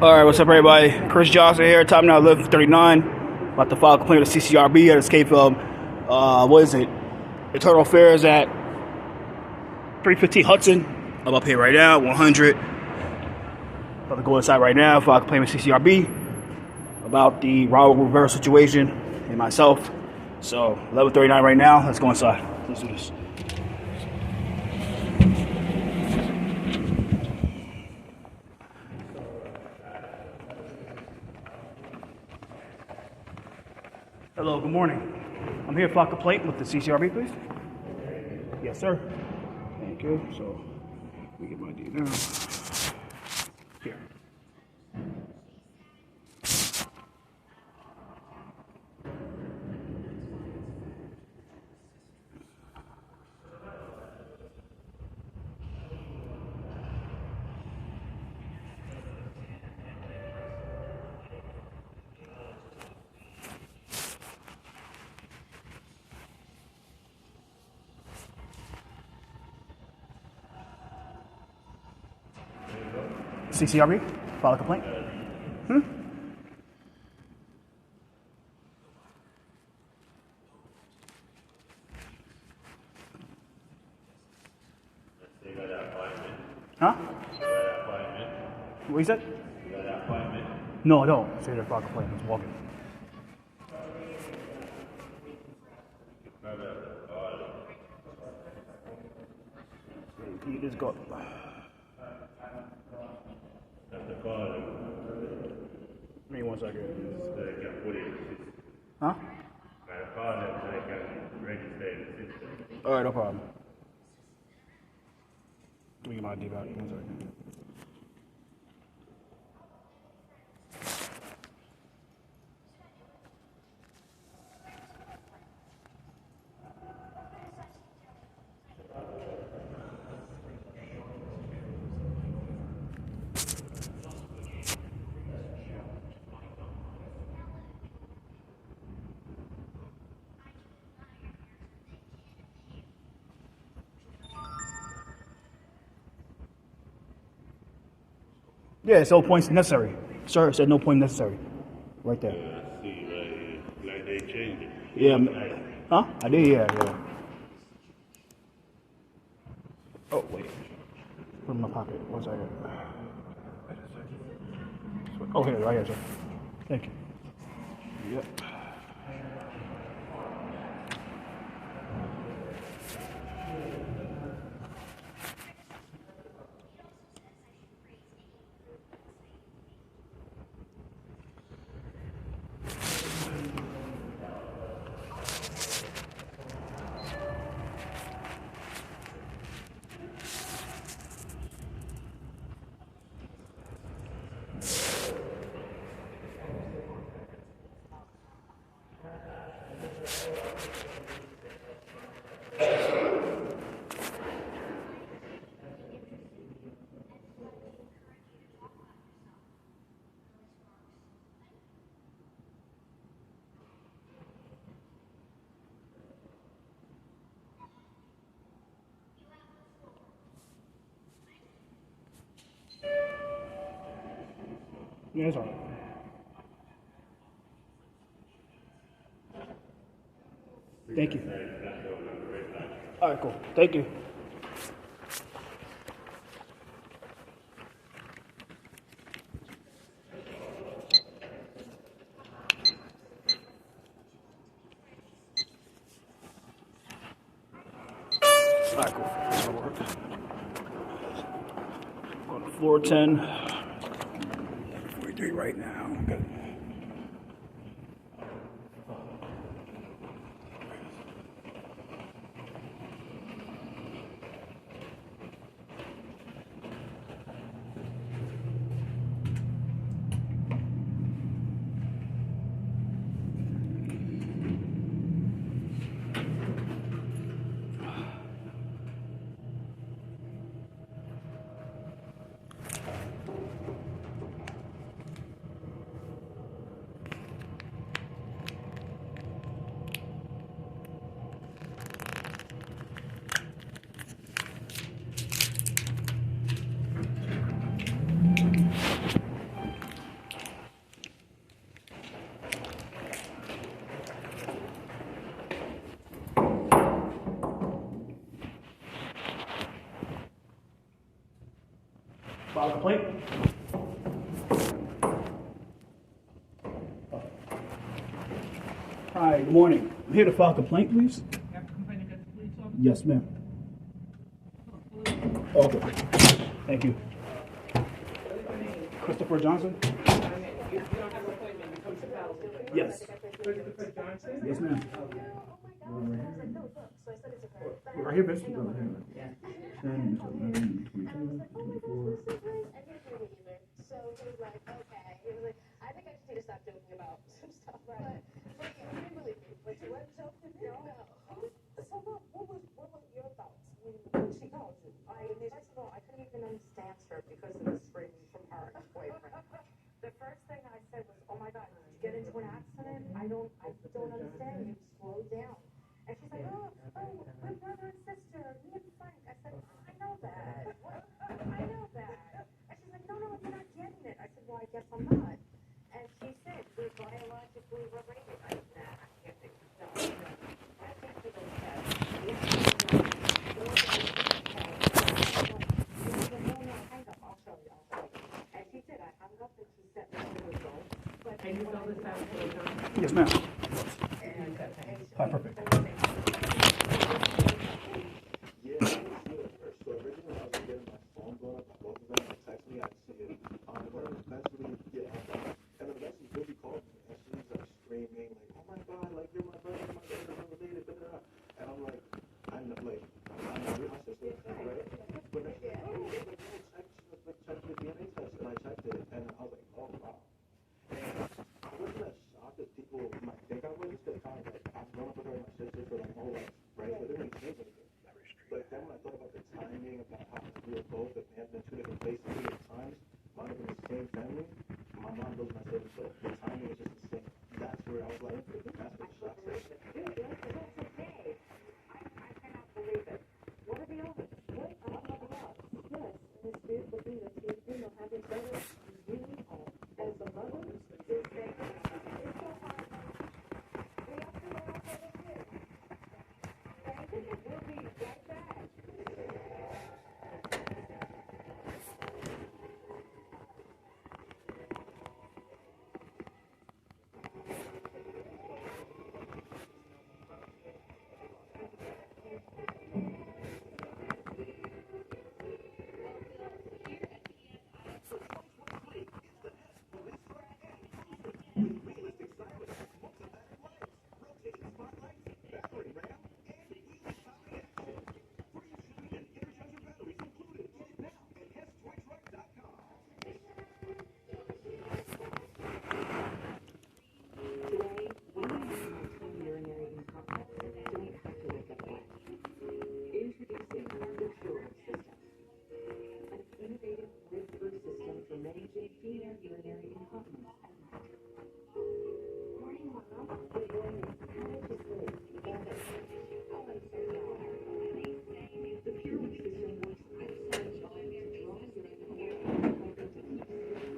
Alright, what's up everybody? Chris Johnson here, time now 11:39. About to file a complaint with CCRB at escape from, Internal Affairs at 315 Hudson. I'm up here right now, 100. About to go inside right now, file a complaint with CCRB about the Raul Rivera situation and myself. So, 11:39 right now, let's go inside. Let's do this. Hello, good morning. I'm here to file a complaint with the CCRB, please. Yes, sir. Thank you. So, let me get my ID now. Here. CCRB, file a complaint. Huh? What you said? No, I don't. Say that file a complaint. I was walking. You just go. Give me 1 second. Huh? Alright, no problem. Let me get my ID back. 1 second. Yeah, it's no points necessary. Sir, it said no point necessary. Right there. I see, like they changed it. Yeah. Huh? I did, yeah. Oh, wait. Put it in my pocket. 1 second. Oh, here, right here, sir. Thank you. Yep. Yeah, it's all right. Thank you. All right, cool. Thank you. All right, cool. That'll work. Go to floor 10. 43 right now. Good. Hi, good morning. I'm here to file a complaint, please. Yes, ma'am. Okay. Thank you. Christopher Johnson? Yes. Yes, ma'am. Right here, Mr. Yeah. 10, 11, 22, 24. So he was like, okay. He was like, I think I just need to stop joking about some stuff. But yeah, he didn't believe me. But you weren't joking? No. So what were your thoughts when she called you? First of all, I couldn't even understand her because of the screaming from her boyfriend. The first thing I said was, oh my God, did you get into an accident? I don't understand you. Slow down. And she's like, oh, we're brother and sister, me and Frank. I said, I know that. I know that. And she's like, no, you're not getting it. I said, well, I guess I'm not. And she said, we're biologically related. I said, nah, I can't think of no. I can't think of that. No, hang up. I'll show you. And she said, I hung up and she sent me to the result. But can you fill this out for the Yes, ma'am. Hi, perfect.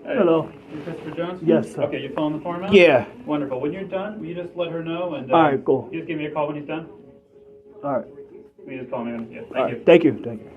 Hey, Hello. you Christopher Johnson? Yes, sir. Okay, you're filling the form out? Yeah. Wonderful. When you're done, will you just let her know and All right, cool. you just give me a call when he's done? All right. Will you just call me when yeah, All thank right. you. Thank you. Thank you.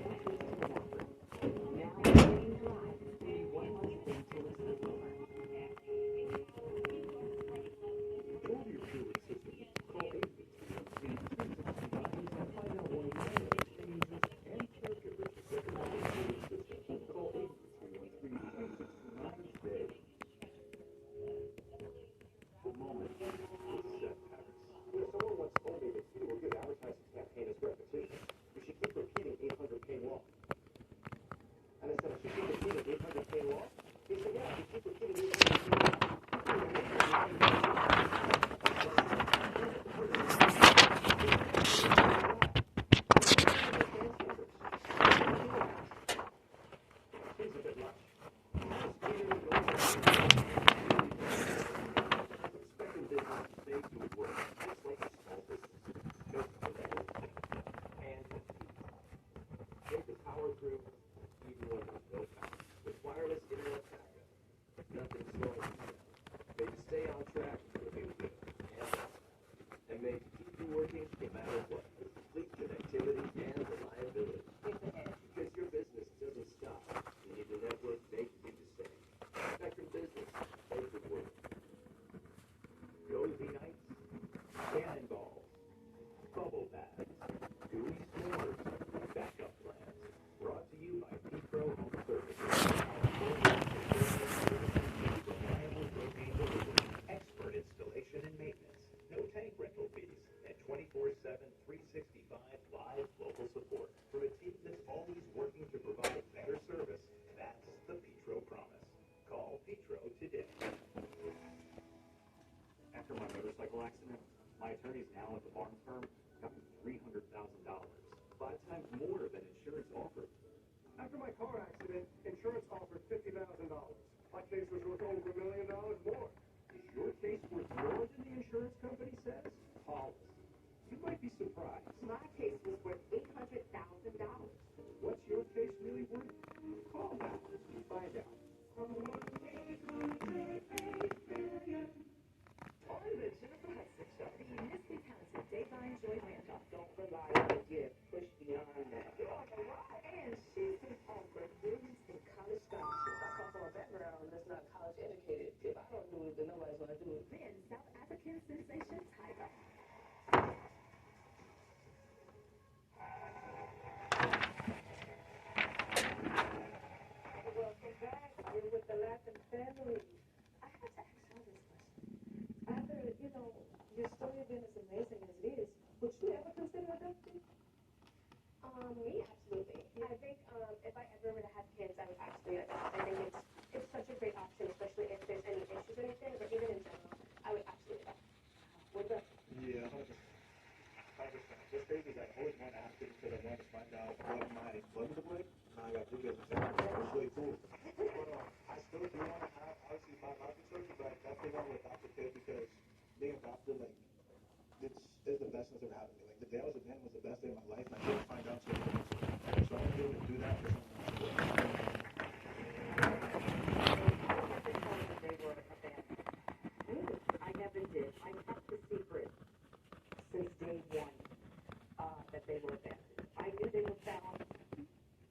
Petro today. After my motorcycle accident, my attorneys now at the Barnes firm got me $300,000, 5 times more than insurance offered. After my car accident, insurance offered $50,000. My case was worth over $1 million more. Is your case worth more than the insurance company says? Call us. You might be surprised. My case was worth $800,000. What's your case really worth? Call now and find out. The municipality Dayline Joy Randolph don't rely on the gift, push beyond that. And she's been offered millions in college scholarships. I come from a background that's not college educated. If I don't do it, then nobody's going to do it. Then South African sensation Tiger. Welcome back. You're with the Latin family. I have to ask y'all this question. After, your story being as amazing as it is, would you ever consider adopting? Me, absolutely. I think if I ever were to have kids, I would absolutely adopt. I think it's such a great option, especially if there's any issues or anything, but even in general, I would absolutely adopt. What about you? Yeah, 100%. What's crazy is I always wanted to ask it because I wanted to find out what my blood was like. Now I got two kids. It's really cool. But I still do want to have, obviously, biological children, but I definitely want to adopt a kid because being adopted, like, it's the best thing that's ever happened to me. Like, the day I was a man was the best day of my life, and I didn't find out till so I'm able to do that for someone else. I never did. I kept the secret since day one that they were abandoned. I knew they were found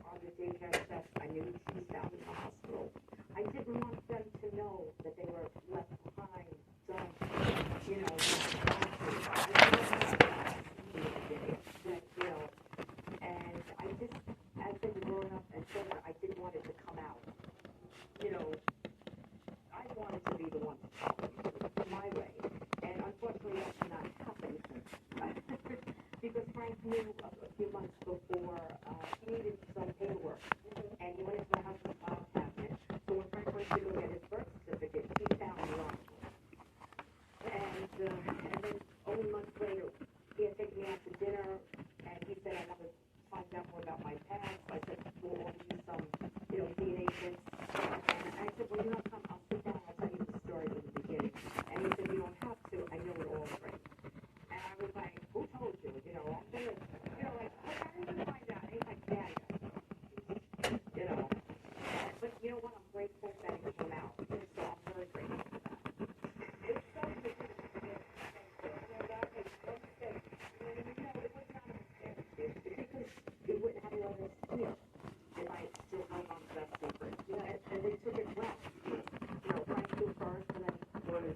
on the daycare steps. I knew she was found in the hospital. I didn't want them to know that they were left behind, dumped, and I just, as they were growing up and children, I didn't want it to come out. I wanted to be the one to tell them my way. And unfortunately, that did not happen. Because Frank knew a few months before he needed some paperwork. And he went into the house with a file cabinet. So when Frank went to go get his birth certificate, he found the wrong one. And then only months later, he had taken me out to dinner, and he said, I want to find out more about my past. I said, we'll order you some, DNA kits. And I said, well, I'll sit down, I'll tell you the story from the beginning. And he said, you don't have to, I know it all already. And I was like, who told you? I'm gonna, like, I didn't find out. Ain't like that. But you know what? I'm grateful that it came out. So I'm very grateful for that. It's so difficult to get that is so mistake. It was not a mistake. Because it wouldn't have all this here if I still held on to that secret. And they took it well. Frank knew first, and then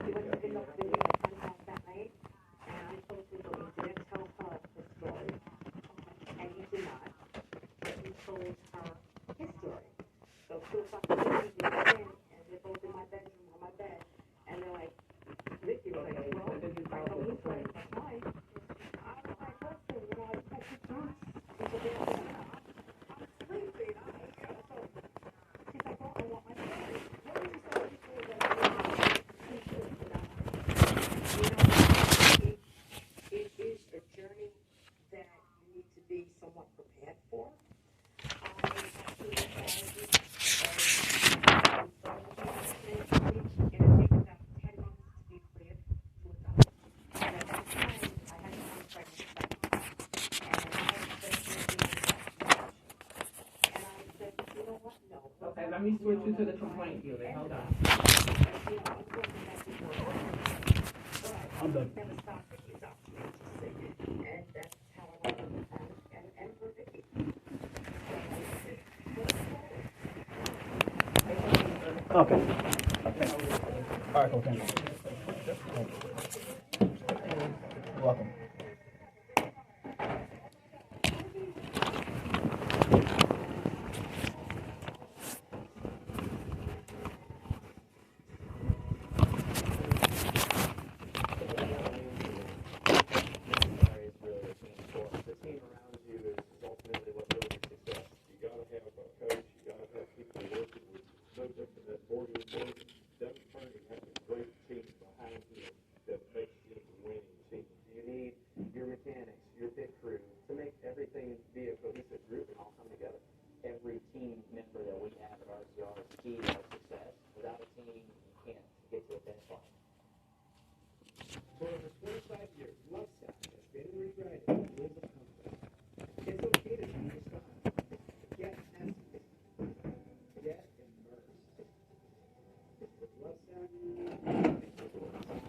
he went to pick up the video at 10 o'clock that night. And I told him that he didn't tell her the story. And he did not. But he told her his story. So 2 o'clock in the morning, he came in, and they're both in my bedroom on my bed. And they're like, Vicky was like, well, I know he's right. That's right. I was like, listen, I took you through. He said, yeah, I'm sleeping. So she's like, well, I want my story. What did you say before that I was secret? It is a journey that you need to be somewhat prepared for. I actually decided it would take about 10 months to be cleared to adopt. And at that time, I had one pregnant son. And I had said, and I said, you know what? No. Okay, let me switch you to the complaint unit. Hold on. I'm done. Never stopped at his option, and that's how I want to and for Vicky. Okay. All right, cool. Thank you. You're welcome. The team around you is ultimately what builds your success. You gotta have a coach, you gotta have people working with no different than boarding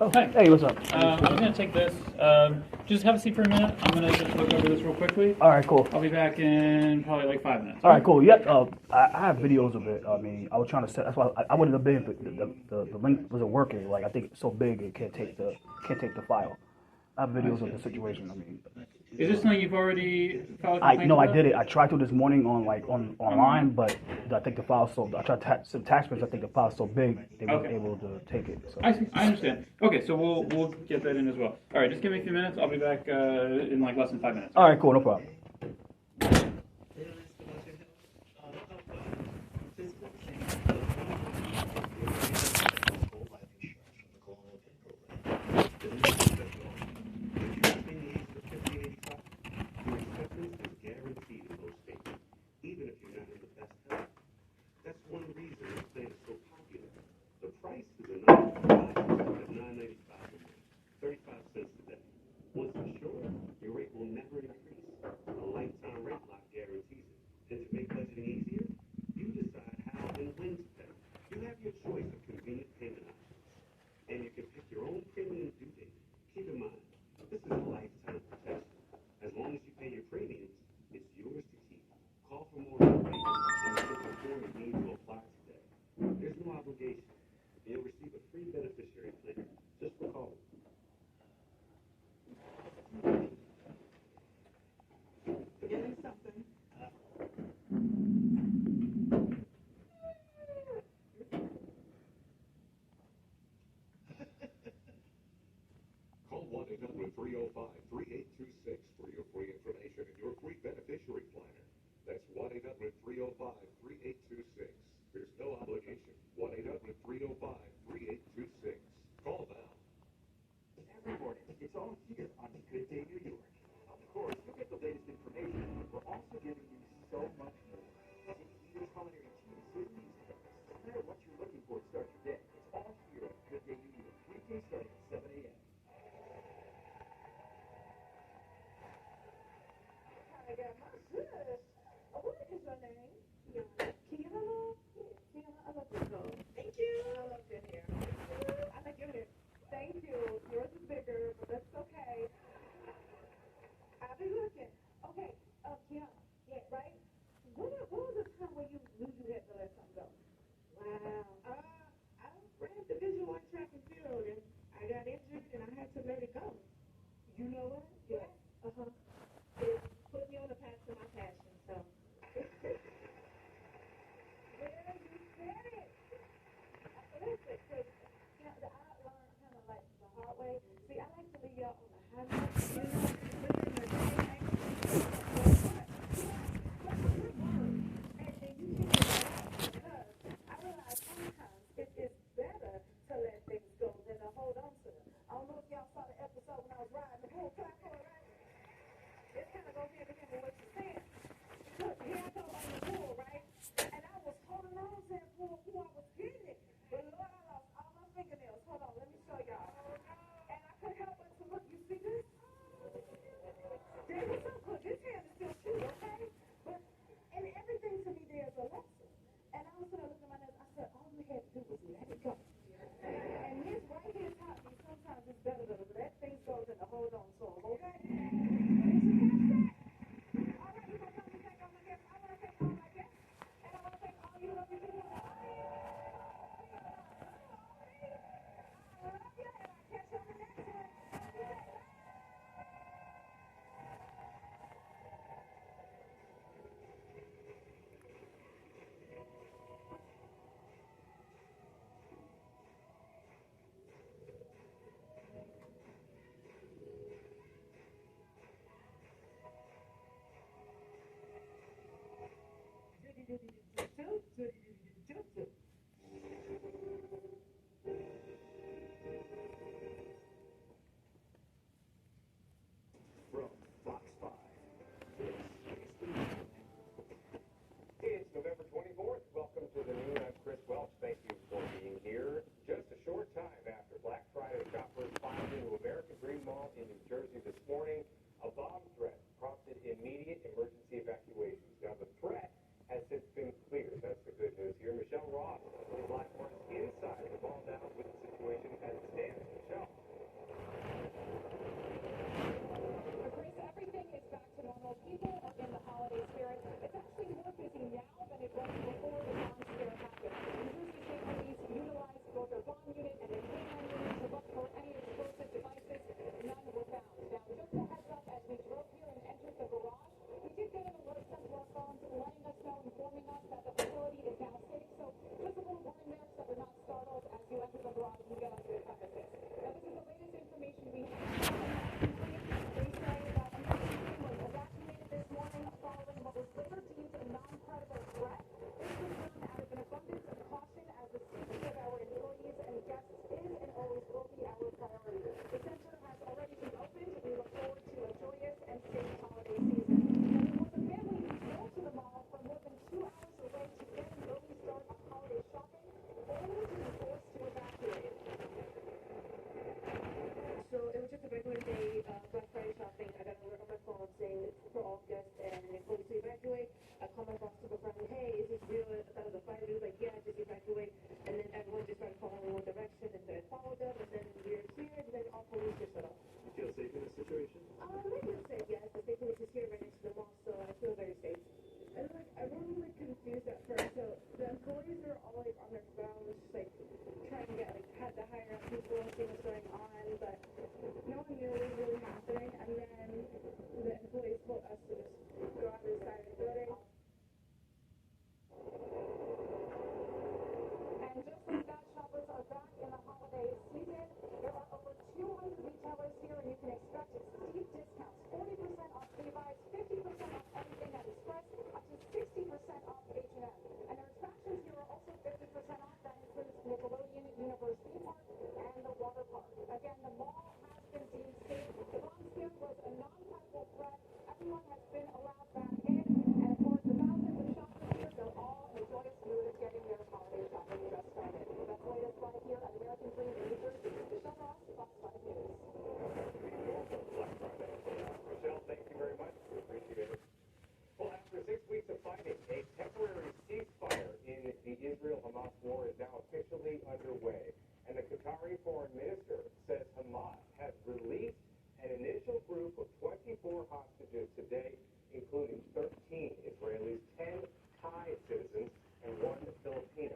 Oh, hey, what's up? I was gonna take this. Just have a seat for a minute. I'm gonna just look over this real quickly. All right, cool. I'll be back in probably like 5 minutes. All right, cool. Yep. I have videos of it. I mean, I was trying to set. That's why I wouldn't have been. But the link wasn't working. Like I think it's so big it can't take the file. I have videos of the situation. I mean, Is this something you've already filed a I complaint no, I about? did it. I tried to this morning on online, but I think the file's so. I tried to some taxpayers. I think the file's so big they weren't Okay. able to take it. So. I see. I understand. Okay, so we'll get that in as well. All right, just give me a few minutes. I'll be back in like less than 5 minutes. All right, cool. No problem. Guaranteed in most states, even if you're not in the best health. That's one reason this plan is so popular. The price is enough at $9.95 a month, 35 cents a day. Once insured, your rate will never increase. A lifetime rate lock guarantees it. And to make budgeting easier, you decide how and when to pay. You have your choice of convenient payment options, and you can pick your own premium due date. Keep in mind, this is a lifetime protection. As long as you pay your premiums, it's yours to keep. Call for more information and fill the form you need to apply today. There's no obligation. You'll receive a free beneficiary plan just for calling. Getting something. Call 1-800-305-3826 for your free information and your free beneficiary planner. That's 1-800-305-3826. There's no obligation. 1-800-305-3826. Call now. Every morning, it's all here on Good Day New York. Of course, you'll get the latest information, but we're also giving you so much more. See, your culinary cheese is these days. No matter what you're looking for to start your day, it's all here on Good Day New York. Weekdays starting at 7 a.m. I got my sis. What is your name? Kiana. Kiana? Kiana, I love your clothes. Thank you. I love your hair. I like your hair. Thank you. Yours is bigger, but that's okay. I'll be looking. Okay, Kiana. Yeah, right? What was the time when you knew you had to let something go? Wow. I ran division one track and field, and I got injured, and I had to let it go. You know what? Yeah. Uh-huh. It put me on the path to my passion, so. Well, you said it. Listen, because, I learned kind of like the hard way. See, I like to leave y'all on the high note, listen to the day, and you can get it out, because I realize sometimes it is better to let things go than to hold on to them. I don't know if y'all saw the episode when I was riding the whole track. Jonathan Green in New Jersey. Michelle Ross, Fox 5 News. Michelle, thank you very much. We appreciate it. Well, after 6 weeks of fighting, a temporary ceasefire in the Israel-Hamas war is now officially underway. And the Qatari foreign minister says Hamas has released an initial group of 24 hostages today, including 13 Israelis, 10 Thai citizens, and 1 Filipino.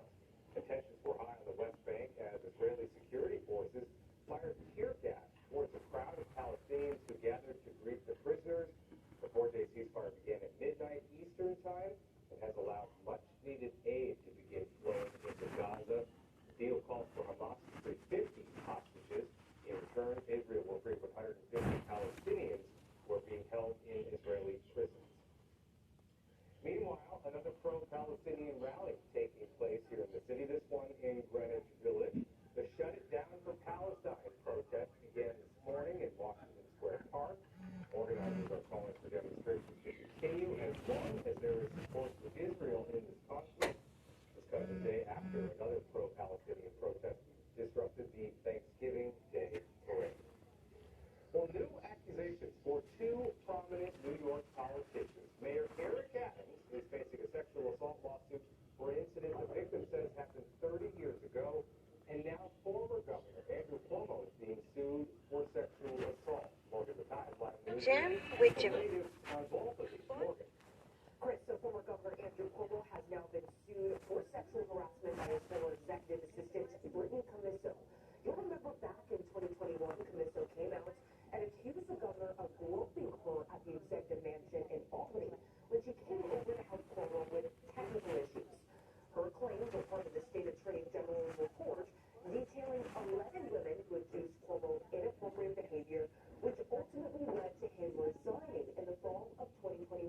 The tensions were high on the West Bank as Israeli security forces fired tear gas towards a crowd of Palestinians who gathered to greet the prisoners. The 4-day ceasefire began at midnight Eastern Time and has allowed much-needed aid to begin flowing into Gaza. The deal calls for Hamas to free 50 hostages. In return, Israel will free 150 Palestinians who are being held in Israeli prisons. Meanwhile, another pro-Palestinian rally taking place here in the city, this one in Greenwich Village. The Shut It Down for Palestine protest began this morning in Washington Square Park. Organizers are calling for demonstrations to continue as long as there is support for Israel in this conflict. This comes a day after another pro-Palestinian protest disrupted the Thanksgiving Day parade. Well, new accusations for 2 prominent New York politicians. Mayor Eric Adams is facing a sexual assault lawsuit for an incident the victim says happened 30 years ago. And now former Governor Andrew Cuomo is being sued for sexual assault. Morgan the Tide, Black News. Jim with The latest on both of these. Morgan. Chris, so former Governor Andrew Cuomo has now been sued for sexual harassment by his former executive assistant, Brittany Commisso. You'll remember back in 2021, Commisso came out and accused the governor of groping her at the executive mansion in Albany when she came over to help Cuomo with technical issues. Her claims were part of the state attorney general's report detailing 11 women who accused Cuomo of inappropriate behavior, which ultimately led to him resigning in the fall of 2021.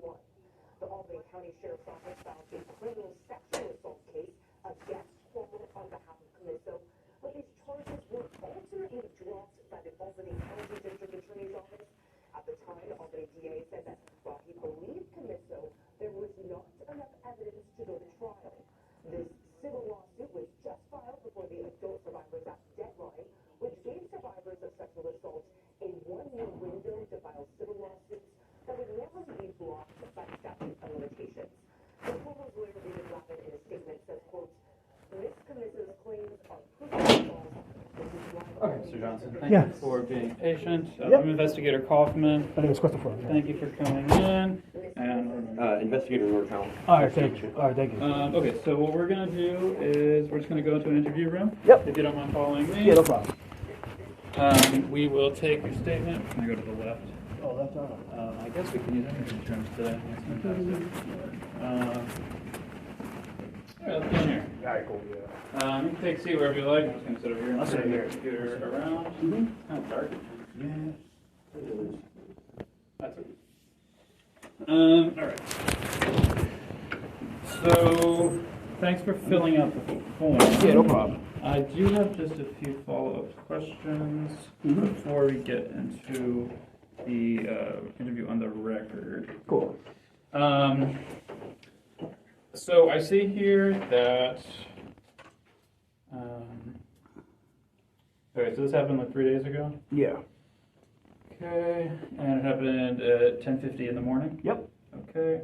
The Albany County Sheriff's Office filed a criminal sexual assault case against Cuomo on behalf of Commisso, but these charges were ultimately dropped by the Albany County District Attorney's Office. At the time, the Albany DA said that while he believed Commisso, there was not enough evidence to go to trial. This civil lawsuit was just filed before the Adult Survivors Act deadline, which gave survivors of sexual assault a 1-year window to file civil lawsuits that would normally be blocked by statute of limitations. The Cuomo's lawyer, David Lavin, in a statement says, quote, Ms. Commisso's claims are proven false. Okay, Mr. Johnson, thank Yeah. you for being patient. Yep. I'm Investigator Kaufman. I think it's Christopher. Thank you for coming in. And Investigator Nortown. All right, thank you. All right, thank you. okay, so what we're gonna do is we're just gonna go into an interview room. Yep. If you don't mind following me. Yeah, no problem. We will take your statement. Can I go to the left? Oh, that's all right. I guess we can use any terms today. That's fantastic. All right, let's go in here. All right, cool. Yeah. You can take a seat wherever you like. I'm just going to sit over here and I'll sit turn the here. computer around. Mm-hmm. It's kind of dark. Yeah. That's it. All right. So, thanks for filling out the form. Yeah, no problem. I do have just a few follow-up questions before we get into the interview on the record. Cool. So I see here that. Okay, so this happened like 3 days ago. Yeah. Okay, and it happened at 10:50 in the morning. Yep. Okay.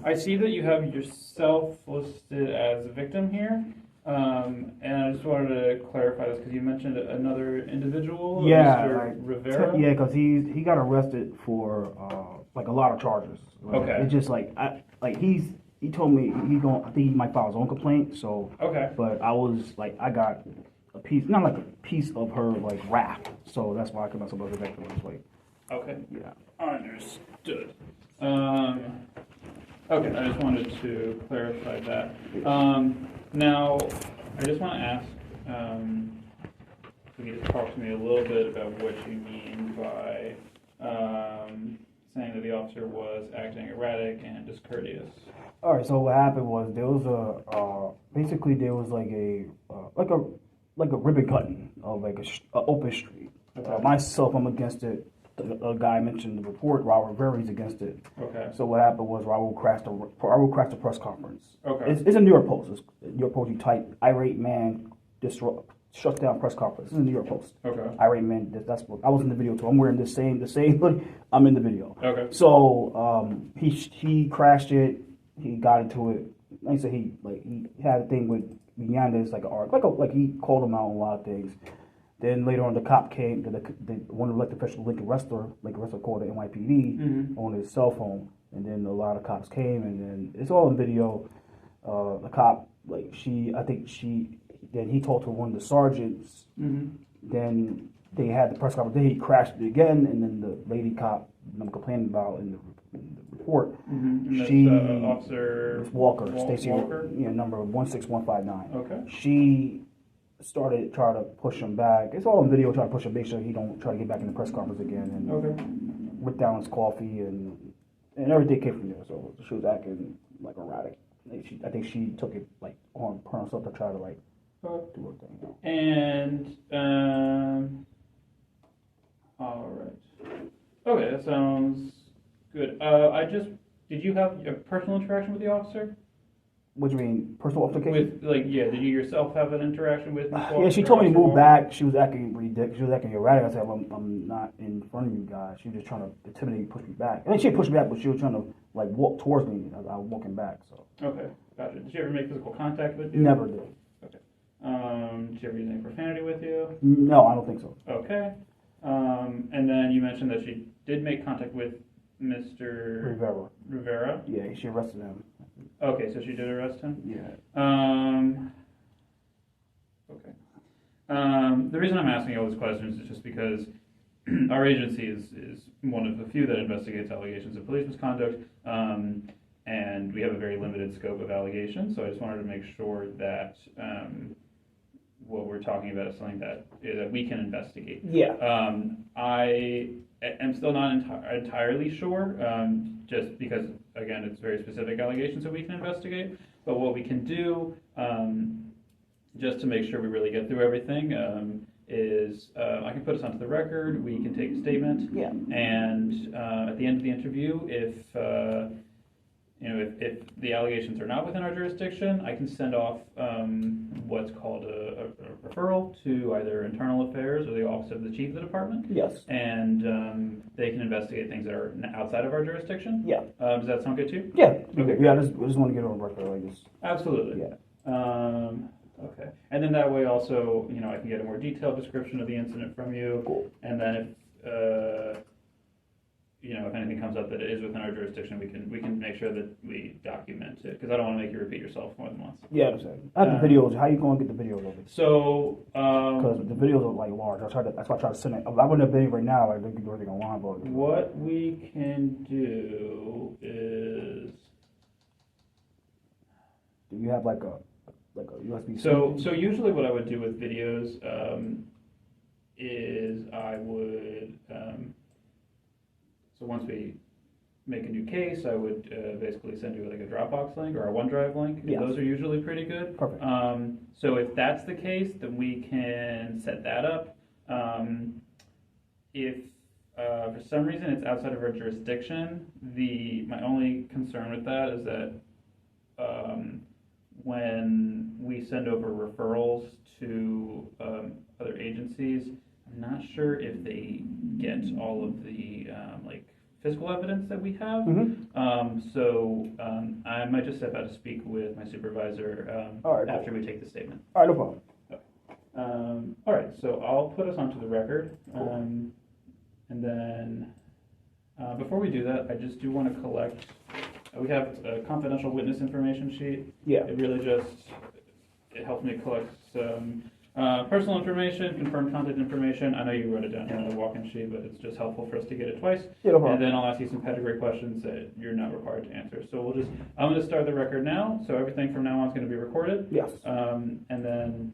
I see that you have yourself listed as a victim here, and I just wanted to clarify this because you mentioned another individual, Yeah, Mr. like, Rivera. Yeah, because he got arrested for like a lot of charges. Like, Okay. It's just like he told me I think he might file his own complaint. So. Okay. But I was like I got a piece, not like a piece of her like rap. So that's why I came myself as a victim. It's like. Okay. Yeah. Understood. Okay, I just wanted to clarify that. Now, I just want to ask, if you could talk to me a little bit about what you mean by saying that the officer was acting erratic and discourteous. All right. So what happened was there was basically there was like a ribbon cutting of like a open street. Okay. Myself, I'm against it. a guy mentioned the report, Raul Rivera, he's against it. Okay. So what happened was Raul crashed a press conference. Okay. It's a New York Post. It's New York Post. You type irate man shuts down press conference. This is the New York Post. Okay. Irate man. That's what I was in the video too. I'm wearing the same hoodie. I'm in the video. Okay. So he crashed it. He got into it. Like I said, he had a thing with Yanez, like he called him out on a lot of things. Then later on, the cop came. One of the elected officials, Lincoln Rester called the NYPD on his cell phone, and then a lot of cops came, and then it's all in video. The cop, then he talked to one of the sergeants. Then they had the press conference. Then he crashed it again, and then the lady cop I'm complaining about in the report, she Officer Walker, Stacia, Walker? number 16159. Okay. She started trying to push him back. It's all in video, trying to push him, make sure he don't try to get back in the press conference again, and whipped down his coffee, and everything came from there. So she was acting like erratic. I think she took it like on herself to try to like do her thing. And all right. Okay, that sounds good. Did you have a personal interaction with the officer? What do you mean, personal altercation? Did you yourself have an interaction with? Yeah, she told me to move back. She was acting ridiculous. She was acting erratic. I said, I'm not in front of you guys. She was just trying to intimidate me, push me back. And then she pushed me back, but she was trying to like walk towards me. I was walking back. So. Okay, gotcha. Did she ever make physical contact with you? Never did. Okay. Did she ever use any profanity with you? No, I don't think so. Okay. And then you mentioned that she did make contact with Mr. Rivera. Yeah, she arrested him. Okay, so she did arrest him? Yeah. Okay. The reason I'm asking all these questions is just because our agency is one of the few that investigates allegations of police misconduct, and we have a very limited scope of allegations, so I just wanted to make sure that what we're talking about is something that we can investigate. Yeah. I am still not entirely sure, just because, again, it's very specific allegations that we can investigate. But what we can do, just to make sure we really get through everything, is I can put us onto the record. We can take a statement. Yeah. And at the end of the interview, if the allegations are not within our jurisdiction, I can send off what's called a referral to either internal affairs or the office of the chief of the department. Yes. And they can investigate things that are outside of our jurisdiction. Yeah. Does that sound good to you? Yeah. Okay. Yeah. I just want to get on record, I guess. Absolutely. Yeah. Okay. And then that way also, I can get a more detailed description of the incident from you. Cool. And then if anything comes up that it is within our jurisdiction, we can make sure that we document it, because I don't want to make you repeat yourself more than once. Yeah, I understand. I have the videos. How you going to get the videos of it? So, because the videos are like large. That's why I try to send it. I wouldn't have been right now. Like they can do everything online, but what we can do is. Do you have like a USB? So usually what I would do with videos is I would. So once we make a new case, I would basically send you like a Dropbox link or a OneDrive link. Yes. Those are usually pretty good. Perfect. So if that's the case, then we can set that up. If for some reason it's outside of our jurisdiction, my only concern with that is that when we send over referrals to other agencies, I'm not sure if they get all of the physical evidence that we have. So I might just step out to speak with my supervisor after we take the statement. All right, no problem. Okay. All right, so I'll put us onto the record. And then before we do that, I just do want to collect, we have a confidential witness information sheet. Yeah. It helps me collect some personal information, confirmed contact information. I know you wrote it down here on the walk-in sheet, but it's just helpful for us to get it twice. Yeah, no problem. And then I'll ask you some pedigree questions that you're not required to answer. So I'm going to start the record now. So everything from now on is going to be recorded. Yes. And then,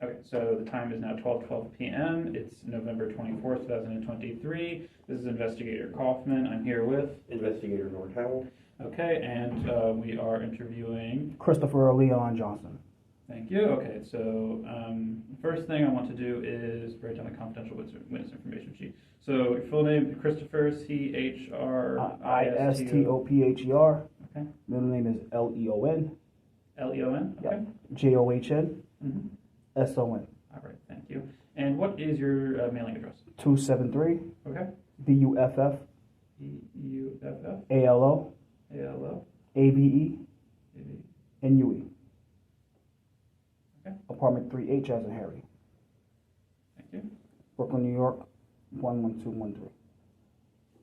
okay, so the time is now 12:12 p.m. It's November 24th, 2023. This is Investigator Kaufman. I'm here with Investigator Nortel. Okay, and we are interviewing. Christopher Leon Johnson. Thank you. Okay, so first thing I want to do is write down the confidential witness information sheet. So your full name, Christopher, Christoper. Okay. Middle name is Leon. Leon. Okay. John. Mm-hmm. Son. All right. Thank you. And what is your mailing address? 273 Okay. BUFF BUFF ALO ALO ABE NUE. Okay. Apartment 3H as in Harry. Thank you. Brooklyn, New York 11213.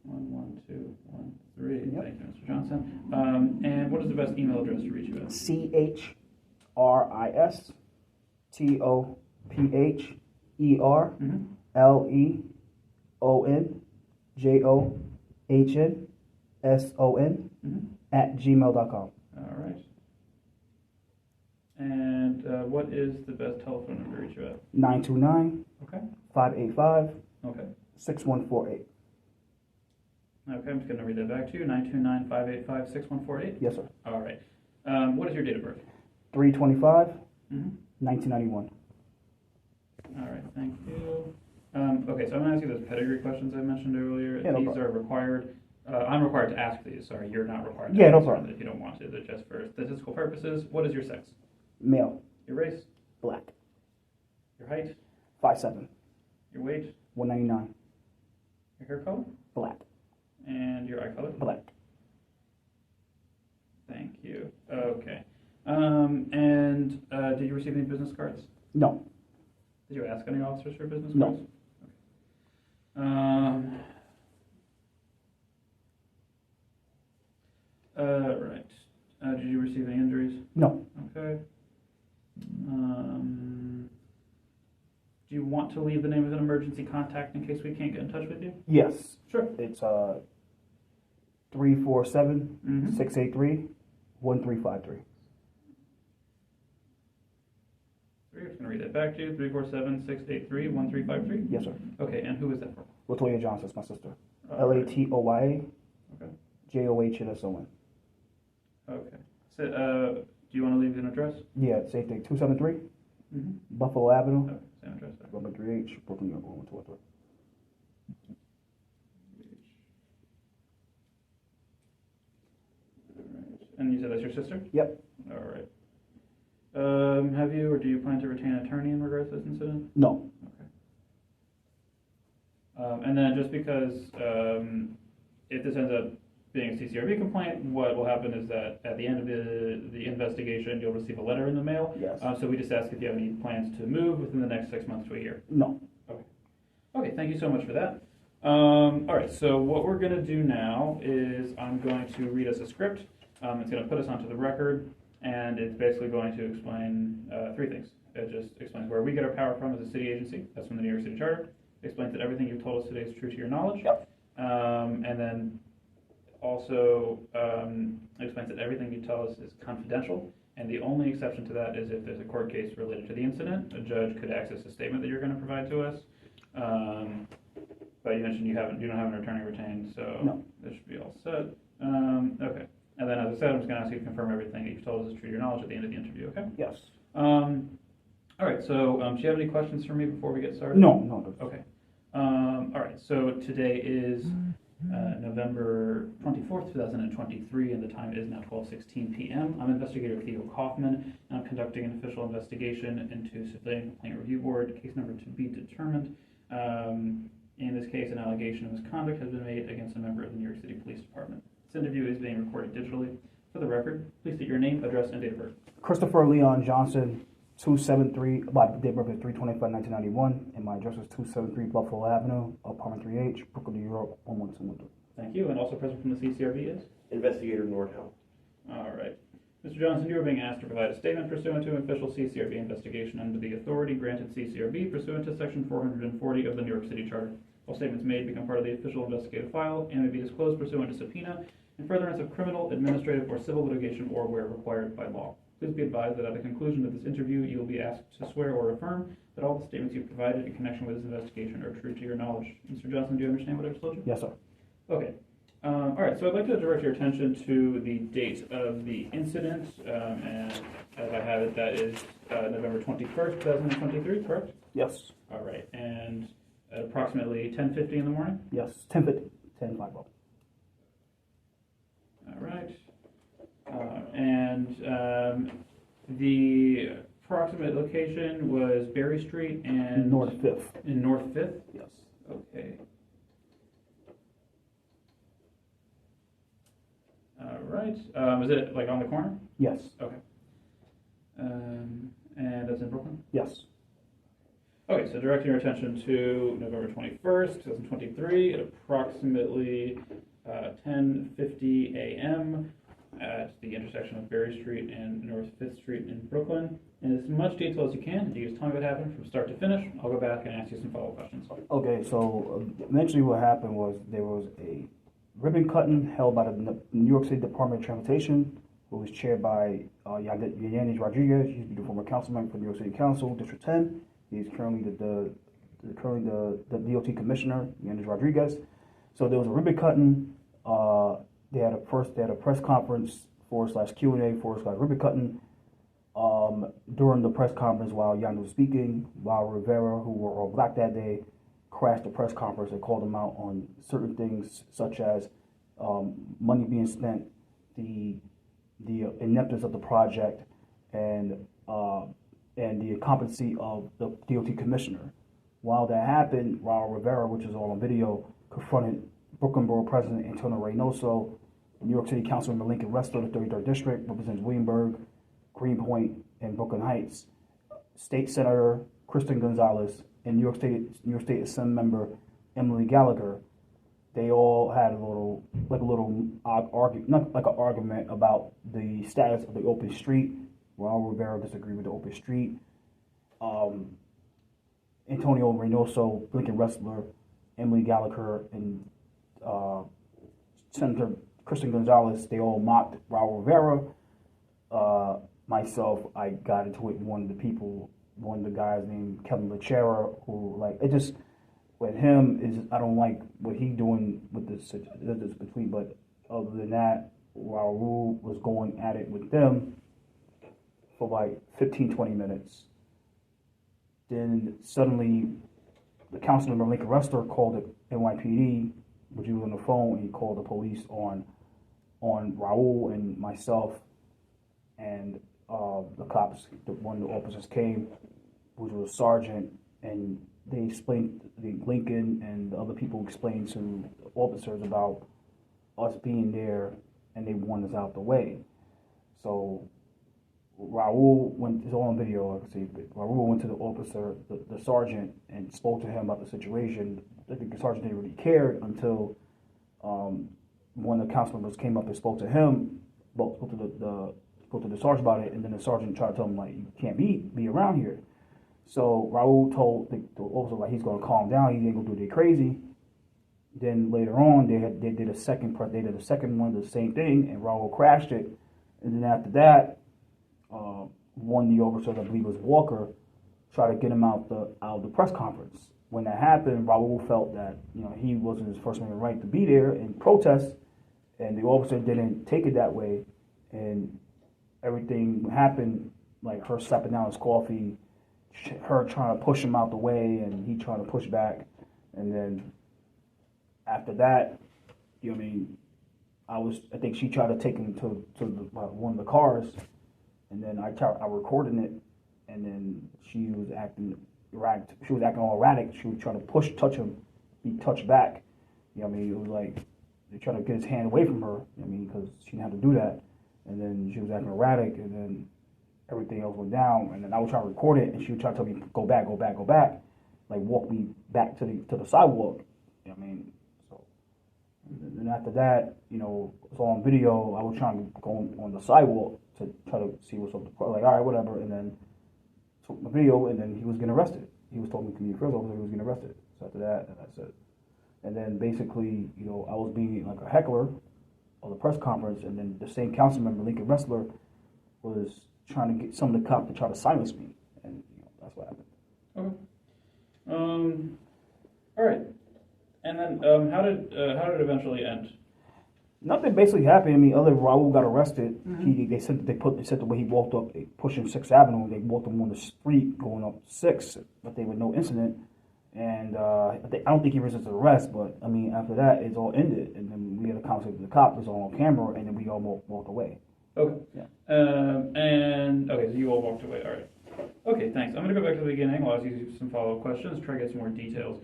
11213. Yep. Thank you, Mr. Johnson. And what is the best email address to reach you at? CHRISTOPHERLEONJOHNSON @gmail.com. All right. And what is the best telephone number to reach you at? 929 Okay. 585 Okay. 6148. Okay, I'm just going to read that back to you. 929-585-6148. Yes, sir. All right. What is your date of birth? 325 Mm-hmm. 1991. All right, thank you. Okay, so I'm going to ask you those pedigree questions I mentioned earlier. Yeah, no These problem. are required. I'm required to ask these. Sorry, you're not required to Yeah, no answer problem. them if you don't want to. They're just for statistical purposes. What is your sex? Male. Your race? Black. Your height? 5'7". Your weight? 199. Your hair color? Black. And your eye color? Black. Thank you. Okay. And did you receive any business cards? No. Did you ask any officers for business No. cards? Okay. Right. Did you receive any injuries? No. Okay. Do you want to leave the name of an emergency contact in case we can't get in touch with you? Yes. Sure. It's 347 Mhm. 683 1353. I'm just going to read that back to you. 347-683-1353. Yes, sir. Okay, and who is that for? Latoya Johnson is my sister. All right. LATOYA Okay. JOHNSON. Okay. So, do you want to leave an address? Yeah, same thing. 273 Mm-hmm. Buffalo Avenue, Okay, same address. number 3H, Brooklyn, New York 11213. All right. And you said that's your sister? Yep. All right. Have you or do you plan to retain an attorney in regards to this incident? No. Okay. And then just because if this ends up being a CCRB complaint, what will happen is that at the end of the investigation, you'll receive a letter in the mail. Yes. So we just ask if you have any plans to move within the next 6 months to a year. No. Okay. Okay, thank you so much for that. All right, so what we're going to do now is I'm going to read us a script. It's going to put us onto the record, and it's basically going to explain three things. It just explains where we get our power from as a city agency. That's from the New York City Charter. It explains that everything you've told us today is true to your knowledge. Yep. And then also explains that everything you tell us is confidential, and the only exception to that is if there's a court case related to the incident, a judge could access a statement that you're going to provide to us. But you mentioned you don't have an attorney retained, so No. this should be all set. Okay. And then, as I said, I'm just going to ask you to confirm everything that you've told us is true to your knowledge at the end of the interview, okay? Yes. All right, so do you have any questions for me before we get started? No. No. Okay. All right, so today is November 24th, 2023, and the time is now 12:16 p.m. I'm Investigator Theo Kaufman, and I'm conducting an official investigation into Civilian Complaint Review Board, case number to be determined. In this case, an allegation of misconduct has been made against a member of the New York City Police Department. This interview is being recorded digitally. For the record, please state your name, address, and date of birth. Christopher Leon Johnson, 273, about the date of birth is 3/25/1991, and my address is 273 Buffalo Avenue, apartment 3H, Brooklyn, New York 11213. Thank you. And also present from the CCRB is? Investigator Nordhelm. All right. Mr. Johnson, you are being asked to provide a statement pursuant to an official CCRB investigation under the authority granted CCRB pursuant to Section 440 of the New York City Charter. All statements made become part of the official investigative file and may be disclosed pursuant to subpoena in furtherance of criminal, administrative, or civil litigation or where required by law. Please be advised that at the conclusion of this interview, you will be asked to swear or affirm that all the statements you provided in connection with this investigation are true to your knowledge. Mr. Johnson, do you understand what I just told you? Yes, sir. Okay. All right, so I'd like to direct your attention to the date of the incident, and as I have that is November 21st, 2023, correct? Yes. All right, and at approximately 10:50 in the morning? Yes. 10:50. 10:50. All right. And the approximate location was Berry Street and... North 5th. In North 5th? Yes. Okay. All right. Is it like on the corner? Yes. Okay. And that's in Brooklyn? Yes. Okay, so directing your attention to November 21st, 2023, at approximately 10:50 a.m. at the intersection of Berry Street and North 5th Street in Brooklyn. In as much detail as you can, you just tell me what happened from start to finish. I'll go back and ask you some follow-up questions. Okay, so eventually what happened was there was a ribbon cutting held by the New York City Department of Transportation, who was chaired by Yanez Rodriguez. He used to be the former councilman for New York City Council, District 10. He's currently the DOT commissioner, Yanez Rodriguez. So there was a ribbon cutting. They had a press conference /Q&A ribbon cutting. During the press conference, while Yanez was speaking, while Rivera, who were all black that day, crashed the press conference and called them out on certain things such as money being spent, the ineptness of the project, and the incompetency of the DOT commissioner. While that happened, Raul Rivera, which is all on video, confronted Brooklyn Borough President Antonio Reynoso, New York City Councilman Lincoln Restler, the 33rd District, represents Williamsburg, Greenpoint, and Brooklyn Heights, State Senator Kristen Gonzalez, and New York State Assembly member Emily Gallagher. They all had a little argument, not like an argument about the status of the open street. Raul Rivera disagreed with the open street. Antonio Reynoso, Lincoln Restler, Emily Gallagher, and Senator Kristen Gonzalez, they all mocked Raul Rivera. Myself, I got into it with one of the guys named Kevin Lachera, who, like, it just, with him, is I don't like what he doing with this between, but other than that, Raul was going at it with them for like 15-20 minutes. Then suddenly, the councilman Lincoln Restler called the NYPD, which he was on the phone, and he called the police on Raul and myself, and the cops, one of the officers came, which was a sergeant, and they explained, Lincoln and the other people explained to the officers about us being there, and they wanted us out the way. So Raul went, it's all on video, I can see, but Raul went to the officer, the sergeant, and spoke to him about the situation. I think the sergeant didn't really care until one of the council members came up and spoke to him, spoke to the sergeant about it, and then the sergeant tried to tell him, like, you can't be around here. So Raul told the officer, like, he's gonna calm down, he ain't gonna do anything crazy. Then later on, they did a second one, the same thing, and Raul crashed it. And then after that, one of the officers, I believe it was Walker, tried to get him out of the press conference. When that happened, Raul felt that, you know, he wasn't his First Amendment right to be there and protest, and the officer didn't take it that way, and everything happened, like her slapping down his coffee, her trying to push him out the way, and he trying to push back, and then after that, you know what I mean, I think she tried to take him to one of the cars, and then I recorded it, and then she was acting all erratic. She was trying to touch him, he touched back. You know what I mean? It was like they trying to get his hand away from her. You know what I mean? Because she didn't have to do that, and then she was acting erratic, and then everything else went down. And then I was trying to record it, and she would try to tell me go back, like walk me back to the sidewalk. You know what I mean? And then after that, you know, it's all on video. I was trying to go on the sidewalk to try to see what's up. Like, all right, whatever. And then took my video, and then he was getting arrested. He was talking to me first, he was getting arrested. So after that, and that's it. And then basically, you know, I was being like a heckler of the press conference, and then the same council member, Lincoln Restler, was trying to get some of the cops to try to silence me. And, you know, that's what happened. Okay. All right. And then how did it eventually end? Nothing basically happened. I mean, other Raul got arrested. They said the way he walked up, they pushing 6th Avenue. They walked him on the street going up 6th, but there was no incident. And I don't think he resisted arrest, but I mean, after that, it's all ended. And then we had a conversation with the cop. It was all on camera, and then we all walked away. Okay. Yeah. So you all walked away. All right. Okay, thanks. I'm going to go back to the beginning. I'll ask you some follow-up questions, try to get some more details.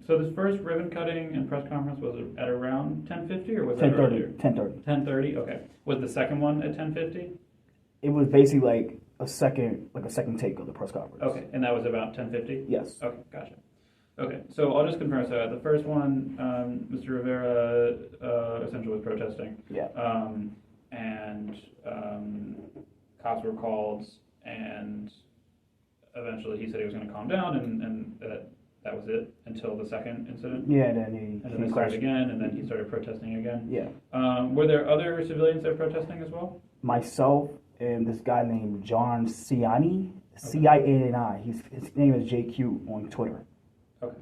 So this first ribbon cutting and press conference, was it at around 10:50 or was it 10:30. 10:30. 10:30. Okay. Was the second one at 10:50? It was basically like a second take of the press conference. Okay, and that was about 10:50. Yes. Okay, gotcha. Okay, so I'll just confirm. So the first one, Mr. Rivera essentially was protesting. Yeah. And cops were called, and eventually he said he was going to calm down, and that was it until the second incident. Yeah, and then they started again, and then he started protesting again. Yeah. Were there other civilians there protesting as well? Myself and this guy named John Ciani, C-I-A-N-I. His name is JQ on Twitter. Okay.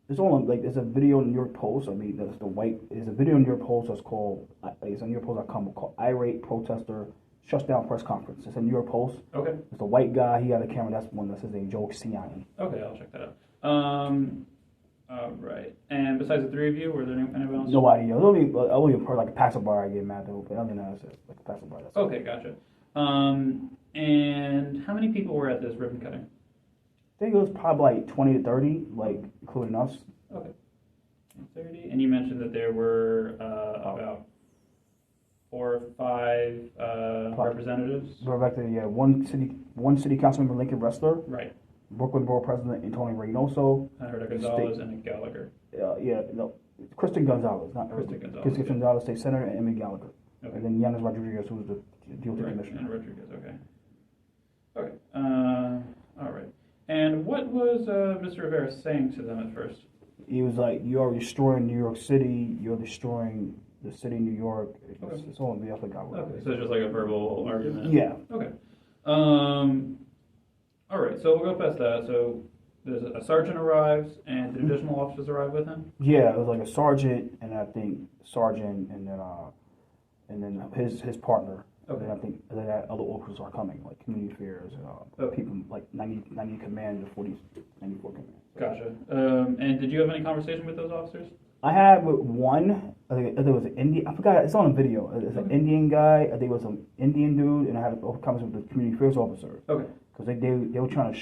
There's a video in New York Post. I mean, there's a video in New York Post that's called, it's on NewYorkPost.com, called Irate Protester Shuts Down Press Conference. It's in New York Post. Okay. It's a white guy. He had a camera. That's his name, Joe Ciani. Okay, I'll check that out. All right. And besides the three of you, were there anyone else? Nobody else. Only like a passerby I get mad at. But other than that, it's like a passerby. Okay, gotcha. And how many people were at this ribbon cutting? I think it was probably like 20 to 30, like including us. Okay. 30. And you mentioned that there were about 4 or 5 representatives. Directly, yeah. One city council member, Lincoln Ressler. Right. Brooklyn Borough President Antonio Reynoso. I heard Gonzalez and Gallagher. Kristen Gonzalez, not Kristen Gonzalez. Kristen Gonzalez, State Senator, and Emmy Gallagher. Okay. And then Yanis Rodriguez, who was the DOT commissioner. And Rodriguez, okay. Okay. All right. And what was Mr. Rivera saying to them at first? He was like, "You are destroying New York City. You're destroying the city of New York." It's all in the forgot what. Okay, so it's just like a verbal argument. Yeah. Okay. All right, so we'll go past that. So there's a sergeant arrives, and did additional officers arrive with him? Yeah, it was like a sergeant, and I think sergeant, and then his partner. Okay. And then other officers are coming, like community affairs and people like 90 command and 94 command. Gotcha. And did you have any conversation with those officers? I had with one. I think it was an Indian. I forgot. It's on a video. It's an Indian guy. I think it was an Indian dude, and I had a conversation with the community affairs officer. Okay. Because they were trying to